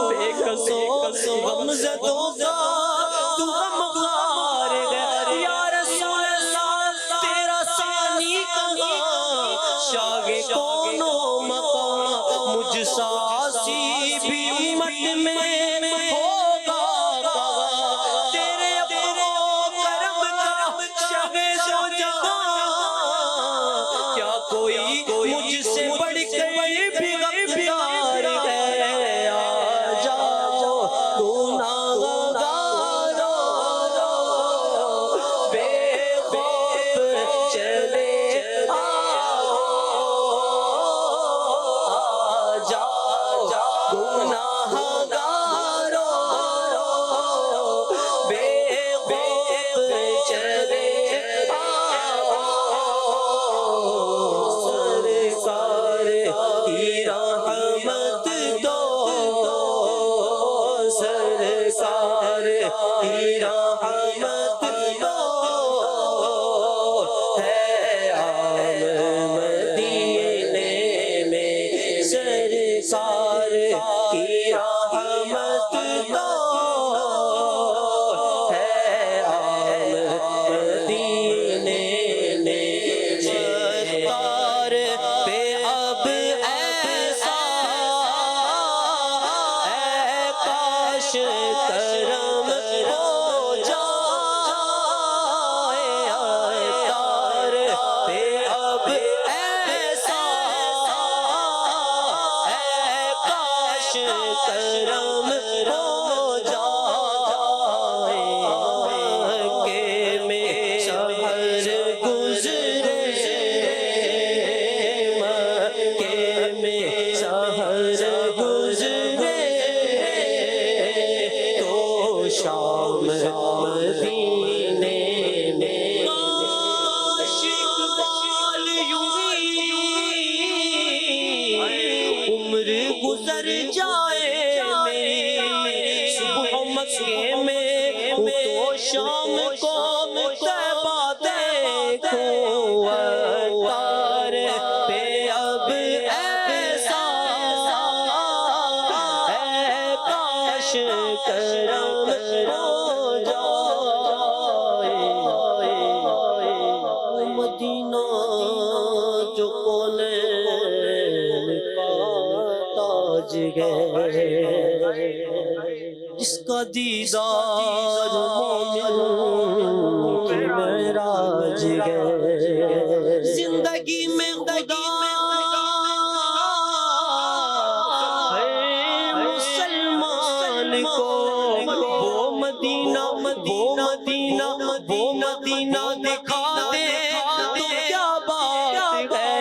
بے قصوں غمزدوں کا تو غمخوار ہے، یا رسول اللہ تیرا ثانی کہاں، شاہ کونو مقام مجھ ساسی بھی امت میں ہوگا کہاں، تیرے افو کرم کا شاہ دو جہاں، کیا کوئی مجھ سے بڑھ کر بھی غمگار ہے، آ جاؤ گناہگاروں بے خوف چلے آؤ، آ جاؤ گناہگاروں بے خوف چلے آؤ، سرکار کی رحمت دو، سرکار کی رحمت دو، ہے عام مدینے میں سرکار کی رحمت دو، ہے عام مدینے میں، ستار پہ اب ایسا ہے کاش کرم ہو جائے، ستار پہ اب ایسا ہے کاش کرم ہو جائے، مکے میں شہر گزرے، مکے میں شہر گزرے تو شام مدینے میں، کاش اقبال یوں ہی عمر گزر جائے میری، صبح مکے میں تو شام کو طیبہ دیکھوں، اتار پہ اب ایسا ہے کاش کرم ہو جائے، مدینہ جو کونین کا تاج ہے، جس کا دیدار مومن کی معراج ہے، زندگی میں خدا ہر مسلمان کو وہ مدینہ دکھا دے تو کیا بات ہے،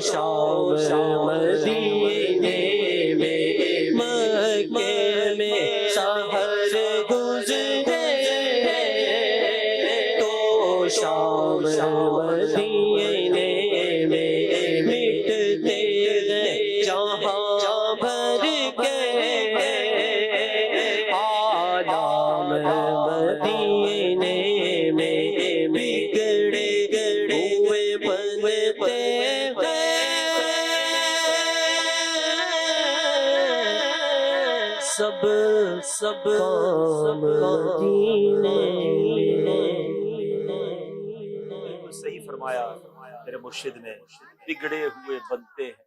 شام مدینے میں مکے میں سحر گزرے تو شام مدینے میں مٹتے گئے جہاں بھر کے آدم مدینے میں بگڑے ہوئے بنتے سب کام مدینے بالکل صحیح فرمایا میرے مرشد نے، بگڑے ہوئے بنتے ہیں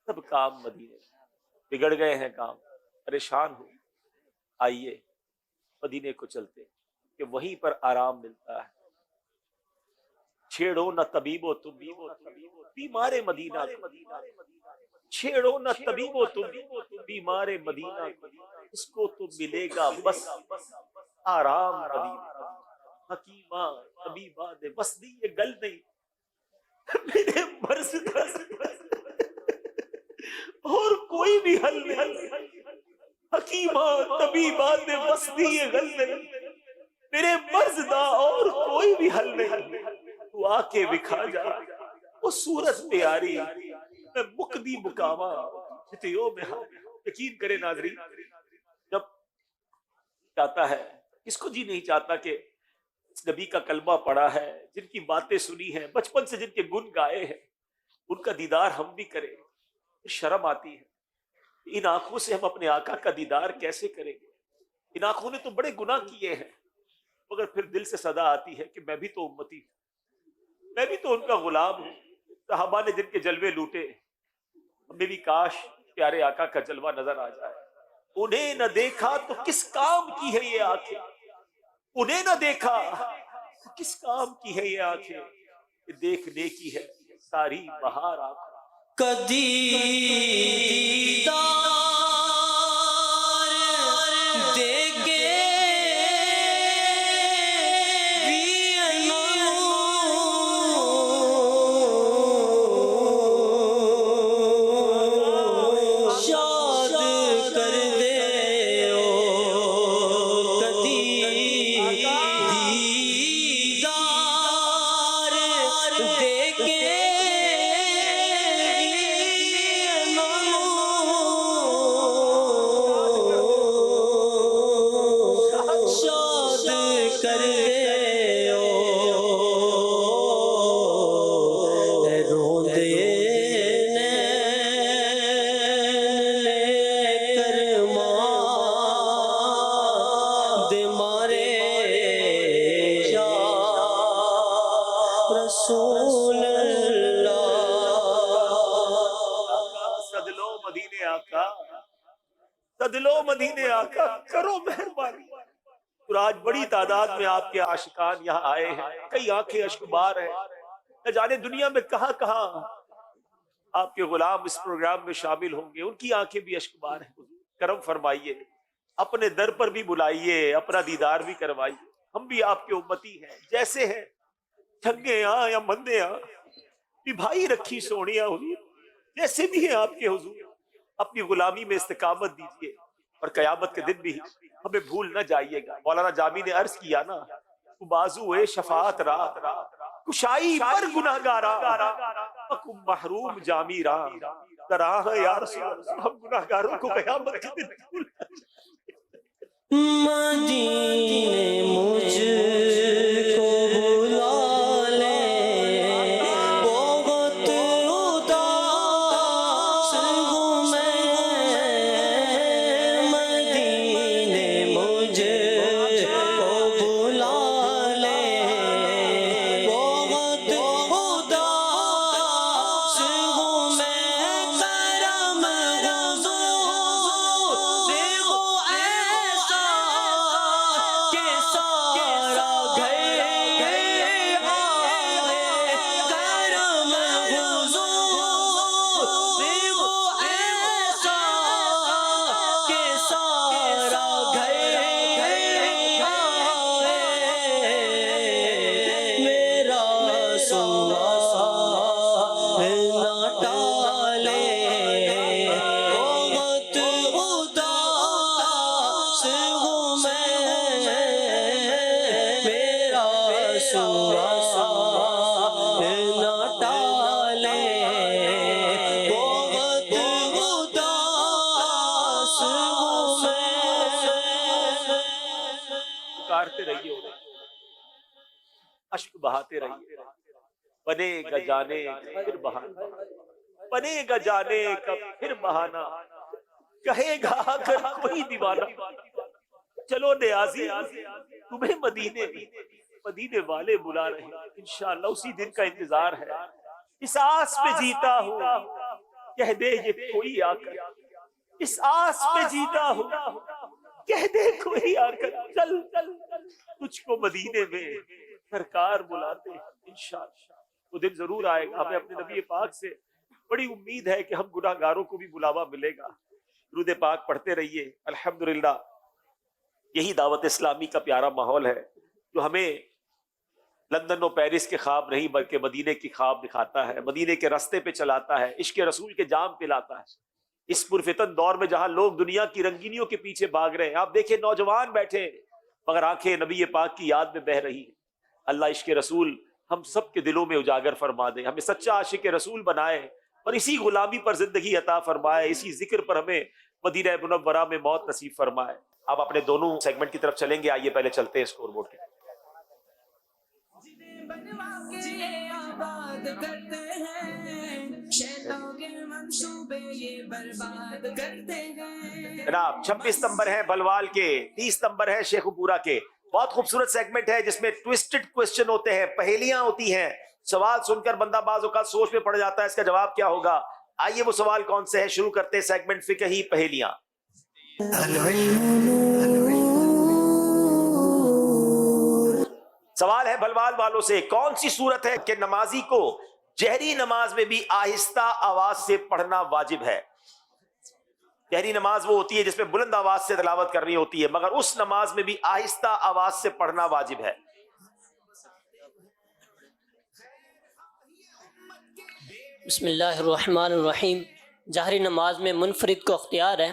سب کام مدینے، بگڑ گئے ہیں کام، پریشان ہو، آئیے مدینے کو چلتے کہ وہیں پر آرام ملتا ہے۔ چھیڑو نہ طبیب و تم بیمار مدینہ کو، چھیڑو نہ طبیب و تم بیمار مدینہ کو، اس کو تو ملے گا بس آرام مدینہ۔ حکیمہ طبیبہ دے بس دی یہ گل نہیں، میرے مرض کا اور کوئی بھی حل نہیں، حکیمہ طبیبہ دے بس دی یہ گل نہیں، میرے مرض دا اور کوئی بھی حل نہیں، تو آ کے بکھا جا وہ صورت پیاری، میں مقدی مقامہ جتیوں میں ہوں۔ یقین کرے ناظرین، جب چاہتا ہے، کس کو جی نہیں چاہتا کہ اس نبی کا کلمہ پڑھا ہے، جن کی باتیں سنی ہیں، بچپن سے جن کے گن گائے ہیں، ان کا دیدار ہم بھی کریں، شرم آتی ہے۔ ان آنکھوں سے ہم اپنے آقا کا دیدار کیسے کریں گے؟ ان آنکھوں نے تو بڑے گناہ کیے ہیں، مگر پھر دل سے صدا آتی ہے کہ میں بھی تو امتی ہوں، میں بھی تو ان کا غلام ہوں۔ صحابہ نے جن کے جلوے لوٹے، ہمیں بھی کاش پیارے آقا کا جلوہ نظر آ جائے۔ انہیں نہ دیکھا تو کس کام کی ہے یہ آنکھیں، انہیں نہ دیکھا تو کس کام کی ہے یہ آنکھیں، یہ دیکھنے کی ہے ساری بہار آنکھیں۔ کدی دیدار دے گے شاد کر دے او کدی دیدار دے گے شاد کر دے او روندے نین کر ماں دے مارے یا رسول اللہ۔ سدلو مدینے آقا، سدلو مدینے آقا، کرو مہربانی۔ اور آج بڑی تعداد میں آپ کے عاشقان یہاں آئے ہیں، کئی آنکھیں اشکبار ہیں، نہ جانے دنیا میں کہاں کہاں آپ کے غلام اس پروگرام میں شامل ہوں گے، ان کی آنکھیں بھی اشکبار ہیں۔ کرم فرمائیے، اپنے در پر بھی بلائیے، اپنا دیدار بھی کروائیے۔ ہم بھی آپ کے امتی ہیں، جیسے ہیں، ٹھگے ہاں یا مندے ہاں، بھی بھائی رکھی سونیاں حضور، جیسے بھی ہیں آپ کے حضور، اپنی غلامی میں استقامت دیجیے، اور قیامت کے دن بھی ہمیں بھول نہ جائیے گا۔ مولانا جامی نے عرض کیا نا، تو بازوئے شفاعت را کشائی پر گناہگارا، حکم محروم جامی را تراہ یا رسول اللہ۔ ہم گناہگاروں کو قیامت کے دن بھول نہ جائیں۔ مدینے مجھ کو بلا لے، بہت اداس ہوں میں، مدینے مجھ کو بلا لے، بہت اداس ہوں میں، کرم حضور دیکھو ایسا کہ سارا گھر پکارتے رہیے انہیں, اشک بہاتے رہیے. بنے گا جانے پھر بہانا, بنے گا جانے کا پھر بہانا, کہے گا اگر کوئی دیوانہ چلو نیازی تمہیں مدینے والے بلا رہے ہیں. انشاءاللہ اسی دن کا انتظار ہے. اس آس پہ جیتا ہوں کہہ دے یہ کوئی آ کر, اس آس پہ جیتا ہوں کہہ دے کوئی آ کر, چل تجھ کو مدینے میں سرکار بلاتے ہیں. انشاءاللہ وہ دن ضرور آئے گا. ہمیں اپنے نبی پاک سے بڑی امید ہے کہ ہم گناہ گاروں کو بھی بلاوا ملے گا. درود پاک پڑھتے رہیے. الحمدللہ یہی دعوت اسلامی کا پیارا ماحول ہے جو ہمیں لندن و پیرس کے خواب نہیں بلکہ مدینے کی خواب دکھاتا ہے, مدینے کے راستے پہ چلاتا ہے, عشق رسول کے جام پلاتا ہے. اس پرفتن دور میں جہاں لوگ دنیا کی رنگینیوں کے پیچھے بھاگ رہے ہیں, آپ دیکھیں نوجوان بیٹھے مگر آنکھیں نبی پاک کی یاد میں بہہ رہی ہیں. اللہ عشق رسول ہم سب کے دلوں میں اجاگر فرما دے, ہمیں سچا عاشق رسول بنائے اور اسی غلامی پر زندگی عطا فرمائے, اسی ذکر پر ہمیں مدینہ منورہ میں موت نصیب فرمائے. اب اپنے دونوں سیگمنٹ کی طرف چلیں گے. آئیے پہلے چلتے ہیں اسکور بورڈ کے. جناب 26 نمبر ہے بلوال کے, 30 نمبر ہے شیخو پورا کے. بہت خوبصورت سیگمنٹ ہے جس میں ٹویسٹڈ کوسچن ہوتے ہیں, پہیلیاں ہوتی ہیں. سوال سن کر بندہ بعض اوقات سوچ میں پڑ جاتا ہے اس کا جواب کیا ہوگا. آئیے وہ سوال کون سے ہے, شروع کرتے ہیں سیگمنٹ فقہی پہیلیاں. سوال ہے بھلوال والوں سے, کون سی صورت ہے کہ نمازی کو جہری نماز میں بھی آہستہ آواز سے پڑھنا واجب ہے. جہری نماز وہ ہوتی ہے جس میں بلند آواز سے تلاوت کرنی ہوتی ہے, مگر اس نماز میں بھی آہستہ آواز سے پڑھنا واجب ہے. بسم اللہ الرحمن الرحیم. جہری نماز میں منفرد کو اختیار ہے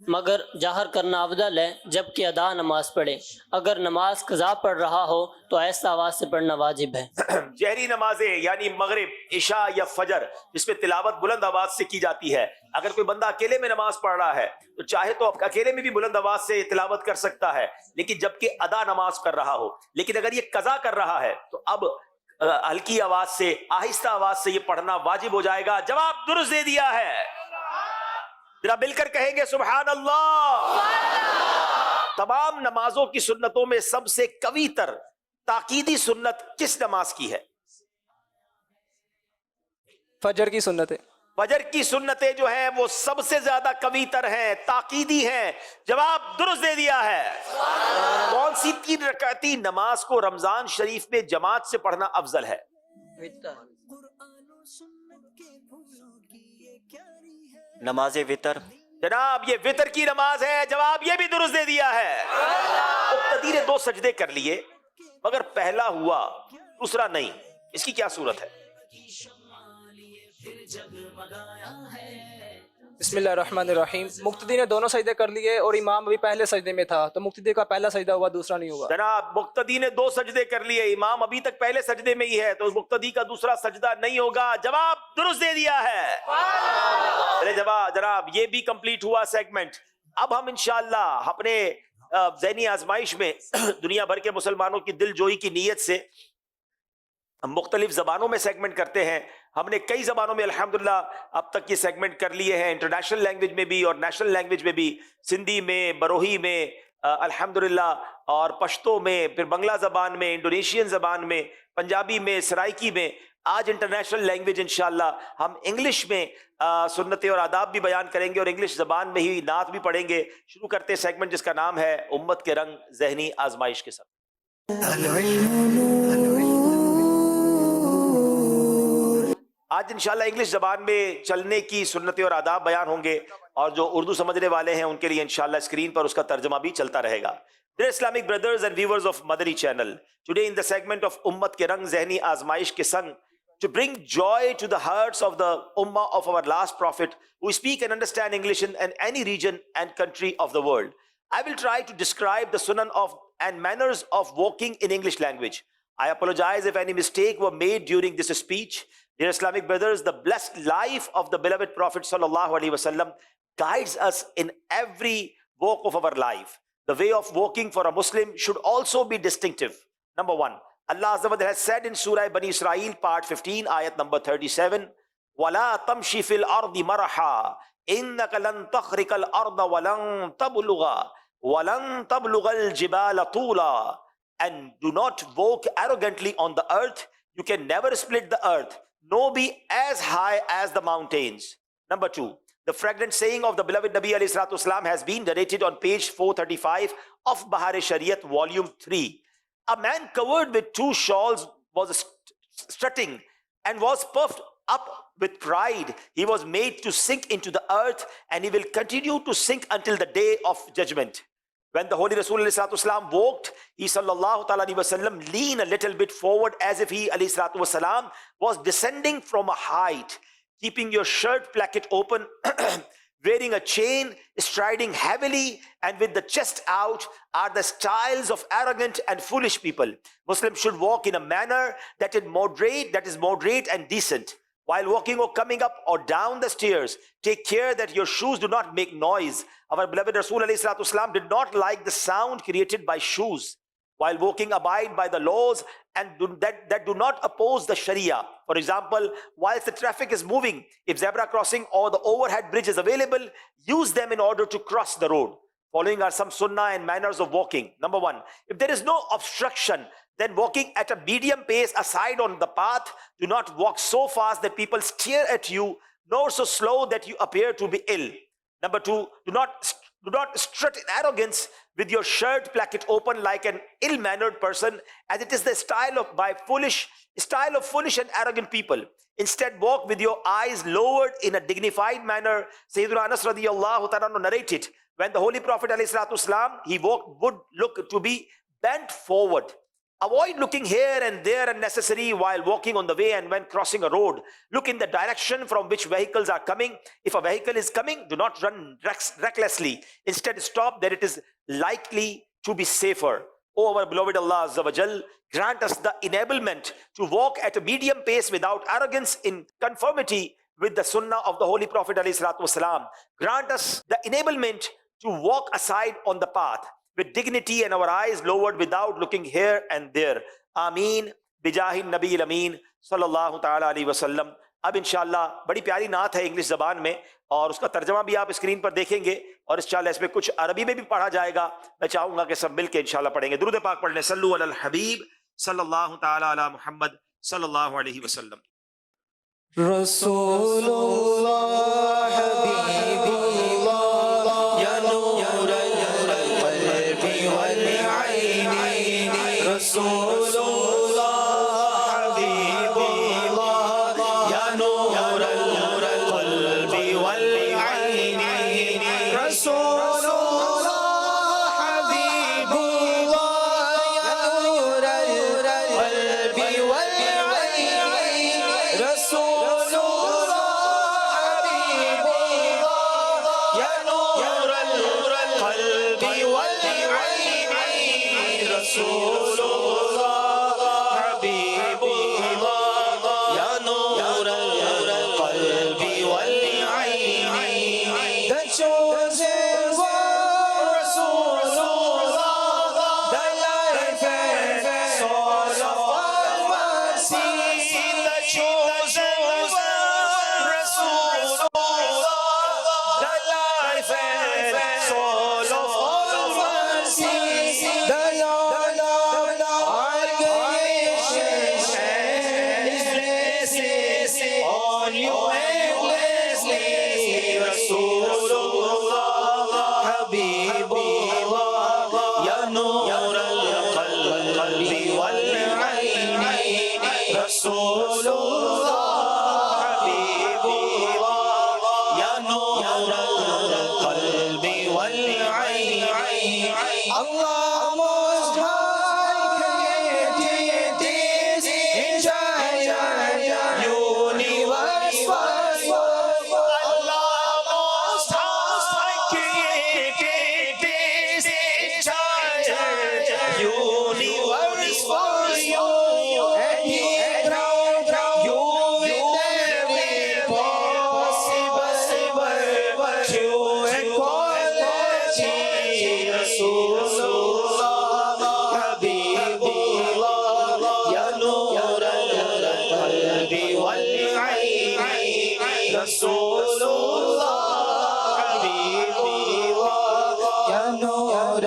مگر جہر کرنا افضل ہے جبکہ ادا نماز پڑھے. اگر نماز قضا پڑھ رہا ہو تو ایسا آواز سے پڑھنا واجب ہے. جہری نمازیں یعنی مغرب, عشاء یا فجر جس میں تلاوت بلند آواز سے کی جاتی ہے, اگر کوئی بندہ اکیلے میں نماز پڑھ رہا ہے تو چاہے تو اکیلے میں بھی بلند آواز سے تلاوت کر سکتا ہے لیکن جبکہ ادا نماز کر رہا ہو. لیکن اگر یہ قضا کر رہا ہے تو اب ہلکی آواز سے, آہستہ آواز سے یہ پڑھنا واجب ہو جائے گا. جواب درست دے دیا ہے. ذرا مل کر کہیں گے سبحان اللہ. تمام نمازوں کی سنتوں میں سب سے قوی تر تاکیدی سنت کس نماز کی ہے؟ فجر کی سنت ہے. فجر کی سنتیں جو ہیں وہ سب سے زیادہ قوی تر ہیں, تاکیدی ہیں. جواب درست دے دیا ہے. کون سی 3 رکعتی نماز کو رمضان شریف میں جماعت سے پڑھنا افضل ہے؟ نماز وطر. جناب یہ وطر کی نماز ہے. جواب یہ بھی درست دے دیا ہے. مقتدی نے 2 سجدے کر لیے مگر پہلا ہوا دوسرا نہیں, اس کی کیا صورت ہے؟ بسم اللہ الرحمن الرحیم. مقتدی نے دونوں سجدے کر لیے اور امام ابھی پہلے سجدے میں تھا تو مقتدی کا پہلا سجدہ ہوا دوسرا نہیں ہوا. جناب مقتدی نے 2 سجدے کر لیے, امام ابھی تک پہلے سجدے میں ہی ہے تو مقتدی کا دوسرا سجدہ نہیں ہوگا. جواب درست دے دیا ہے. جناب یہ بھی کمپلیٹ ہوا سیگمنٹ. اب ہم انشاءاللہ اپنے ذہنی آزمائش میں دنیا بھر کے مسلمانوں کی دل جوئی کی نیت سے ہم مختلف زبانوں میں سیگمنٹ کرتے ہیں. ہم نے کئی زبانوں میں الحمدللہ اب تک یہ سیگمنٹ کر لیے ہیں, انٹرنیشنل لینگویج میں بھی اور نیشنل لینگویج میں بھی, سندھی میں, بروہی میں الحمدللہ, اور پشتو میں, پھر بنگلہ زبان میں, انڈونیشین زبان میں, پنجابی میں, سرائکی میں. آج انٹرنیشنل لینگویج انشاءاللہ ہم انگلش میں سنتیں اور آداب بھی بیان کریں گے اور انگلش زبان میں ہی نعت بھی پڑھیں گے. شروع کرتے سیگمنٹ جس کا نام ہے امت کے رنگ ذہنی آزمائش کے ساتھ. آج انشاءاللہ انگلش زبان میں چلنے کی سنتیں اور آداب بیان ہوں گے اور جو اردو سمجھنے والے ہیں ان کے لیے انشاءاللہ اسکرین پر اس کا ترجمہ بھی چلتا رہے گا. Dear Islamic brothers and viewers of Madani channel, today in the segment of Ummat ke Rang Zehni Azmaish ke Sang, to bring joy to the hearts of the Ummah of our last prophet who speak and understand English in any region and country of the world, I will try to describe the sunan of and manners of walking in English language. I apologize if any mistake were made during this speech. Dear Islamic brothers, the blessed life of the beloved Prophet sallallahu alaihi wasallam guides us in every walk of our life. The way of walking for a Muslim should also be distinctive. Number one, Allah Azza wa Jalla has said in Surah Bani Israel, part 15, ayat number 37, وَلَا تَمْشِ فِي الْأَرْضِ مَرَحًا إِنَّكَ لَن تَخْرِقَ الْأَرْضَ وَلَن تَبْلُغَ الْجِبَالَ طُولًا. And do not walk arrogantly on the earth. You can never split the earth, nor be as high as the mountains. Number two, the fragrant saying of the beloved Nabi alayhi salatu wasalam has been narrated on page 435 of Bahar-e-Shariat, volume 3. A man covered with 2 shawls was strutting and was puffed up with pride. He was made to sink into the earth, and he will continue to sink until the day of judgment. When the Holy Rasul alayhi salatu wasalam walked, he sallallahu ta'ala alayhi wasallam leaned a little bit forward as if he alayhi salatu wasalam was descending from a height. Keeping your shirt placket open, wearing a chain, striding heavily, and with the chest out are the styles of arrogant and foolish people. Muslims should walk in a manner that is moderate and decent. While walking or coming up or down the stairs, take care that your shoes do not make noise. Our beloved Rasul alayhi salatu wasalam did not like the sound created by shoes. While walking, abide by the laws and that do not oppose the Sharia. For example, whilst the traffic is moving, if zebra crossing or the overhead bridge is available, use them in order to cross the road. Following are some sunnah and manners of walking. Number one, if there is no obstruction, then walking at a medium pace aside on the path. Do not walk so fast that people stare at you, nor so slow that you appear to be ill. Number two, do not strut in arrogance with your shirt placket open like an ill-mannered person, as it is the style of foolish and arrogant people. Instead, walk with your eyes lowered in a dignified manner. Sayyidina Anas radiyallahu ta'ala narrated, when the Holy Prophet alayhi salatu wasalam, he would look to be bent forward. Avoid looking here and there unnecessary while walking on the way, and when crossing a road, look in the direction from which vehicles are coming. If a vehicle is coming, do not run recklessly. Instead, stop that it is likely to be safer. O our beloved Allah Azza wa Jal, grant us the enablement to walk at a medium pace without arrogance, in conformity with the sunnah of the Holy Prophet alayhi salatu wasalam. Grant us the enablement to walk aside on the path with dignity and our eyes lowered without looking here and there. Ameen bijahi nabi al-amin sallallahu ta'ala alayhi wasallam. اب انشاءاللہ بڑی پیاری نعت ہے انگلش زبان میں، اور اس کا ترجمہ بھی آپ اسکرین پر دیکھیں گے، اور انشاءاللہ اس میں کچھ عربی میں بھی پڑھا جائے گا. میں چاہوں گا کہ سب مل کے انشاءاللہ پڑھیں گے. درود پاک پڑھ لیں. صلو علی الحبیب صلی اللہ تعالی علی محمد صلی اللہ علیہ وسلم. رسول اللہ حبیب اللہ یا نور القلب والعین، رسول اللہ حبیب اللہ یا نور القلب والعین، رسول اللہ حبیب اللہ یا نور القلب والعین، رسول رسول اللہ حبیب اللہ یا نور القلب والعین، the chosen one, رسول اللہ the life and soul of all mercy, the chosen one, رسول اللہ the life and soul of all mercy, the on you endlessly, Rasulullah, Habibullah, Ya Nur al-Qalbi wal-Ayn, Rasulullah, Habibullah, Ya Nur al-Qalbi wal-Ayn. Allah Most High created this entire universe. Allah Most High created this entire universe for you, and He crowned you with every possible virtue and quality. Rasul Rasulullah, Habibullah, Ya Nur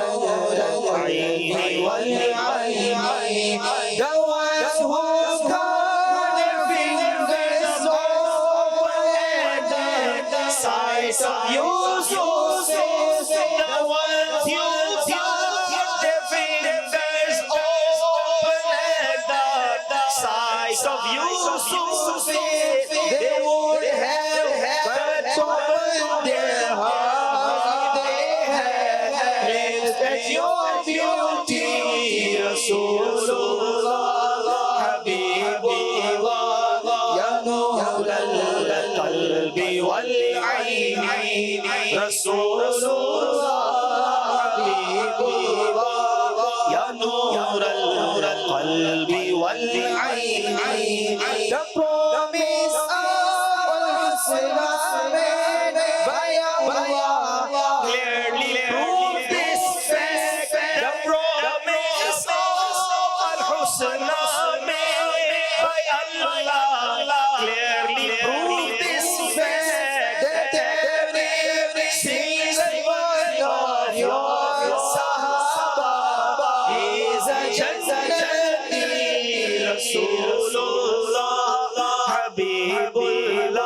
al-Aini wal-Aini, the ones who got their fingers open at the sight of Yusuf, the ones you got their fingers open at the sight of Yusuf, they would have cut open their hearts. They had lived at your beauty, Rasulullah, Habibullah, Ya Nur al-Qalbi wal-Aini, Rasulullah, Habibullah, Ya Nur al-Qalbi wal-Aini, the promise of al-Husna by Allah clearly prove this fact. The promise of al-Husna by Allah clearly prove this fact, that every single one of your Sahaba is a Jannati, Rasulullah, Habibullah,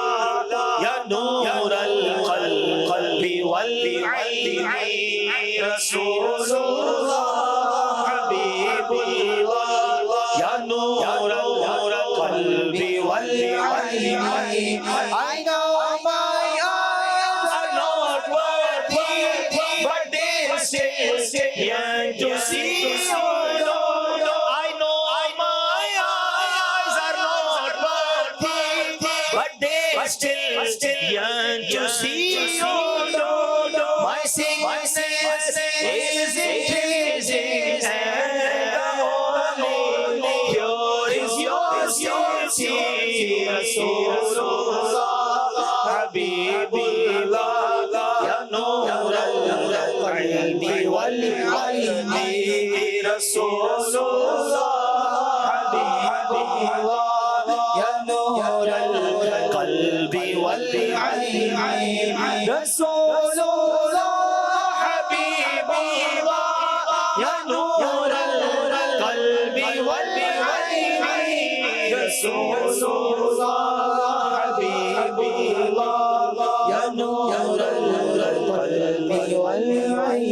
Ya Nur al-Qalbi wal-Aini, Rasulullah, Habibullah, Ya Nur al-Qalbi wal-Aini. I know my eyes are not worthy, but they still yearn to see you. I know my eyes are not worthy, but they still yearn to see you. My sickness is increasing, and the only cure is yours, beauty, Rasulullah, Habibullah, Ya Nur al-Qalbi wal-Aini, Rasulullah, Habibullah, Ya Nur al-Qalbi wal-Aini, Rasulullah, Habibullah, Ya Nur al-Qalbi wal-Aini, Rasulullah, Habibullah, Ya Nur al-Qalbi wal-Aini.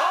2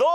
2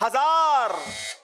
1000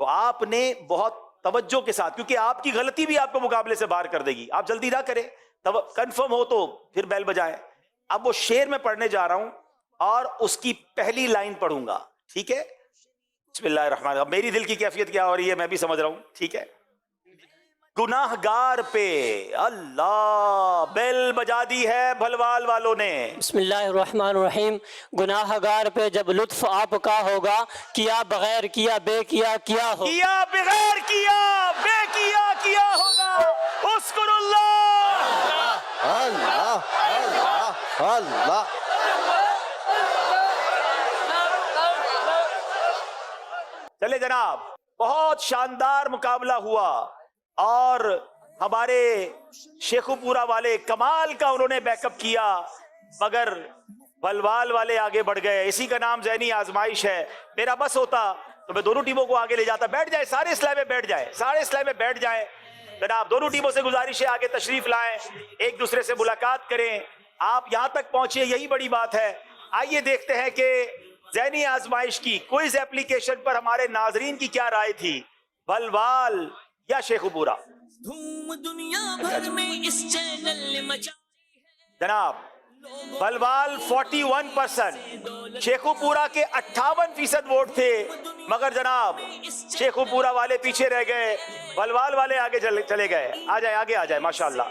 تو آپ نے بہت توجہ کے ساتھ, کیونکہ آپ کی غلطی بھی آپ کو مقابلے سے باہر کر دے گی, آپ جلدی نہ کریں, کنفرم ہو تو پھر بیل بجائیں. اب وہ شعر میں پڑھنے جا رہا ہوں اور اس کی پہلی لائن پڑھوں گا, ٹھیک ہے؟ بسم اللہ الرحمن الرحیم. میری دل کی کیفیت کیا ہو رہی ہے میں بھی سمجھ رہا ہوں, ٹھیک ہے؟ گناہ گار پہ اللہ بیل بجا دی ہے بھلوال والوں نے. بسم اللہ الرحمن الرحیم. گناہ گار پہ جب لطف آپ کا ہوگا, کیا بغیر کیا بے کیا کیا ہو, کیا بغیر کیا بے کیا ہوگا. اذکر اللہ اللہ اللہ اللہ. چلے جناب, بہت شاندار مقابلہ ہوا اور ہمارے شیخو پورا والے کمال کا انہوں نے بیک اپ کیا, مگر بھلوال والے آگے بڑھ گئے. اسی کا نام ذہنی آزمائش ہے. میرا بس ہوتا تو میں دونوں ٹیموں کو آگے لے جاتا. بیٹھ جائے سارے اسلام میں, بیٹھ جائے سارے اسلام میں, بیٹھ جائیں جناب. دونوں ٹیموں سے گزارش ہے آگے تشریف لائیں, ایک دوسرے سے ملاقات کریں. آپ یہاں تک پہنچے یہی بڑی بات ہے. آئیے دیکھتے ہیں کہ ذہنی آزمائش کی کوئز ایپلیکیشن پر ہمارے ناظرین کی کیا رائے تھی, بھلوال یا شیخو پورا. دھوم دنیا بھر میں اس چینل نے مچا. جناب بھلوال 41%, شیخو پورا کے 58% ووٹ تھے, مگر جناب شیخو پورا والے پیچھے رہ گئے, بھلوال والے آگے چلے گئے. آ جائے آگے آ جائے, ماشاءاللہ.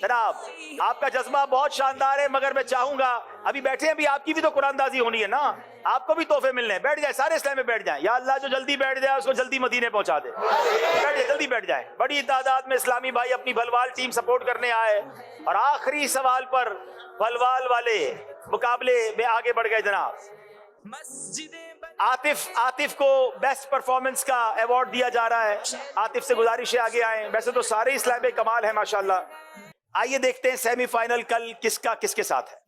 جناب آپ کا جذبہ بہت شاندار ہے, مگر میں چاہوں گا ابھی بیٹھے ہیں بھی, آپ کی بھی تو قرآن دازی ہونی ہے نا, آپ کو بھی تحفے ملنے ہیں. بیٹھ جائیں سارے اسلام میں, بیٹھ جائیں. یا اللہ جو جلدی بیٹھ جائے اس کو جلدی مدینے پہنچا دے. بیٹھ جائیں, جلدی بیٹھ جائیں. بڑی تعداد میں اسلامی بھائی اپنی بھلوال ٹیم سپورٹ کرنے آئے, اور آخری سوال پر بھلوال والے مقابلے میں آگے بڑھ گئے. جناب عاطف کو بیسٹ پرفارمنس کا ایوارڈ دیا جا رہا ہے. عاطف سے گزارش ہے آگے آئیں. ویسے تو سارے اسلام کمال ہیں ماشاءاللہ. آئیے دیکھتے ہیں سیمی فائنل کل کس کا کس کے ساتھ ہے.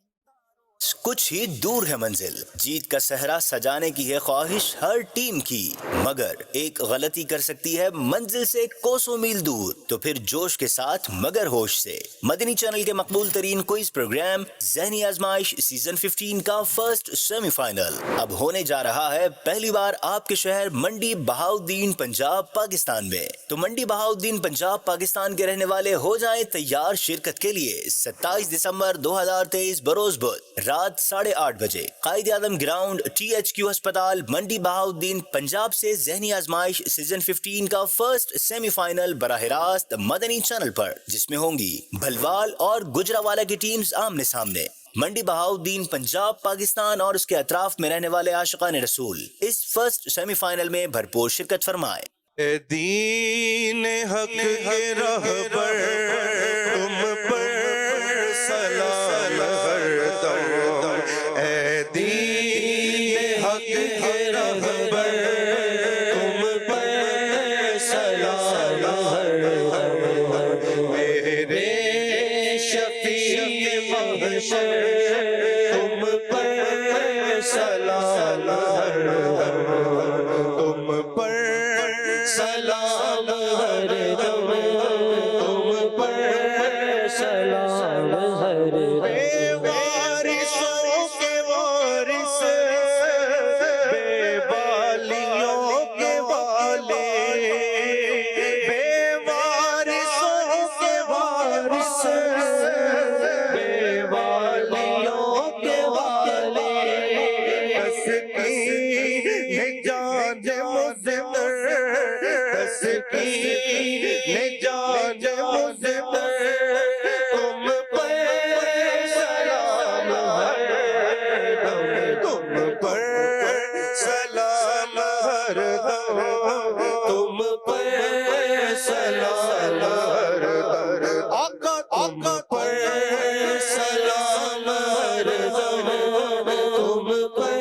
کچھ ہی دور ہے منزل, جیت کا صحرا سجانے کی ہے خواہش ہر ٹیم کی, مگر ایک غلطی کر سکتی ہے منزل سے کوسوں میل دور. تو پھر جوش کے ساتھ مگر ہوش سے مدنی چینل کے مقبول ترین کوئز پروگرام ذہنی آزمائش سیزن 15 کا فرسٹ سیمی فائنل اب ہونے جا رہا ہے پہلی بار آپ کے شہر منڈی بہاؤدین پنجاب پاکستان میں. تو منڈی بہاؤدین پنجاب پاکستان کے رہنے والے ہو جائیں تیار شرکت کے لیے. 27 دسمبر 2023 بروز بدھ رات 8:30 بجے قائد اعظم گراؤنڈ THQ ہسپتال منڈی بہاؤدین پنجاب سے ذہنی آزمائش سیزن 15 کا فرسٹ سیمی فائنل براہ راست مدنی چینل پر, جس میں ہوں گی بھلوال اور گجراوالا کی ٹیمز آمنے سامنے. منڈی بہاؤدین پنجاب پاکستان اور اس کے اطراف میں رہنے والے عاشقان رسول اس فرسٹ سیمی فائنل میں بھرپور شرکت فرمائیں. اے دین حق کے رہبر تم پر سلام ہر دم. اے دین حق کے رہبر تم پر سلام ہر دم. میرے شفیع محشر تم پر سلام ہر دم. تم پر سلام ہر دم, تم پر سلام ہر دم. بے وارثوں کے وارث, بے والیوں کے والے, بے وارثوں کے وارث, بے والیوں کے والے. تسکین جان مزدر, تسکین جان مزدر, تم پر سلام ہر دم, تم پر سلام ہر دم, تم پر سلام ہر دم. آقا تم پر سلام ہر دم, تم پر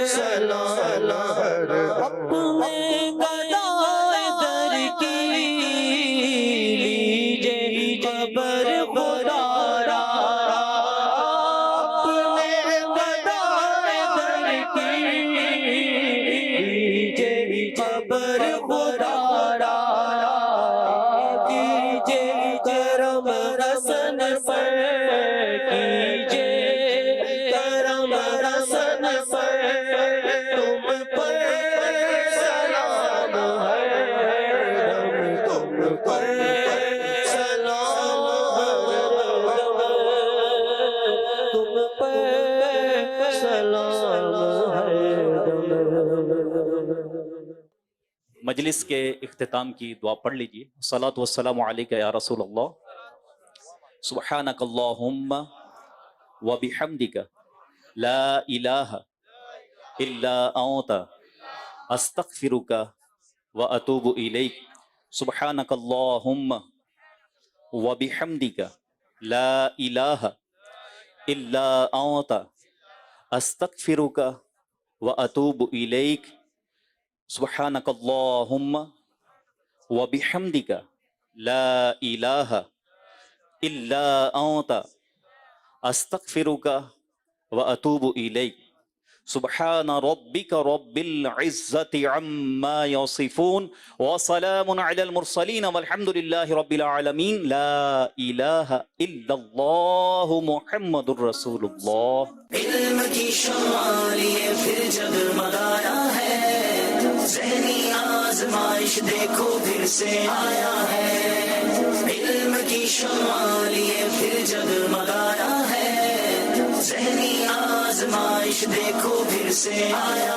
سلام ہر دم. اپنے گدائے در کی لیجے قبر خدا را, اپنے گدائے در کی لیجے قبر خدا را. کیجے کرم حسن پر, کیجے کرم حسن پر, تم پر سلام پر سلام تم پر سلام مجلس کے اختتام کی دعا پڑھ لیجیے. الصلاۃ والسلام علیک یا رسول اللہ. سبحانک اللہم وبحمدک لا الہ الا انت استغفرک واتوب الیک. سبحانک اللہم وبحمدک لا الہ الا انت استغفرک واتوب الیک. سبحانک اللہم وبحمدک لا الہ الا انت استغفرک واتوب الیک. سبحان ربک رب العزت عما یصفون وسلام علی المرسلین والحمد للہ رب العالمین. لا الہ الا اللہ محمد الرسول اللہ. علم کی شمع لیے پھر جگمگایا ہے، ذہنی آزمائش دیکھو پھر سے آیا ہے. علم کی شمع لیے پھر جگمگایا ہے، ذہنی آزمائش دیکھو پھر سے آیا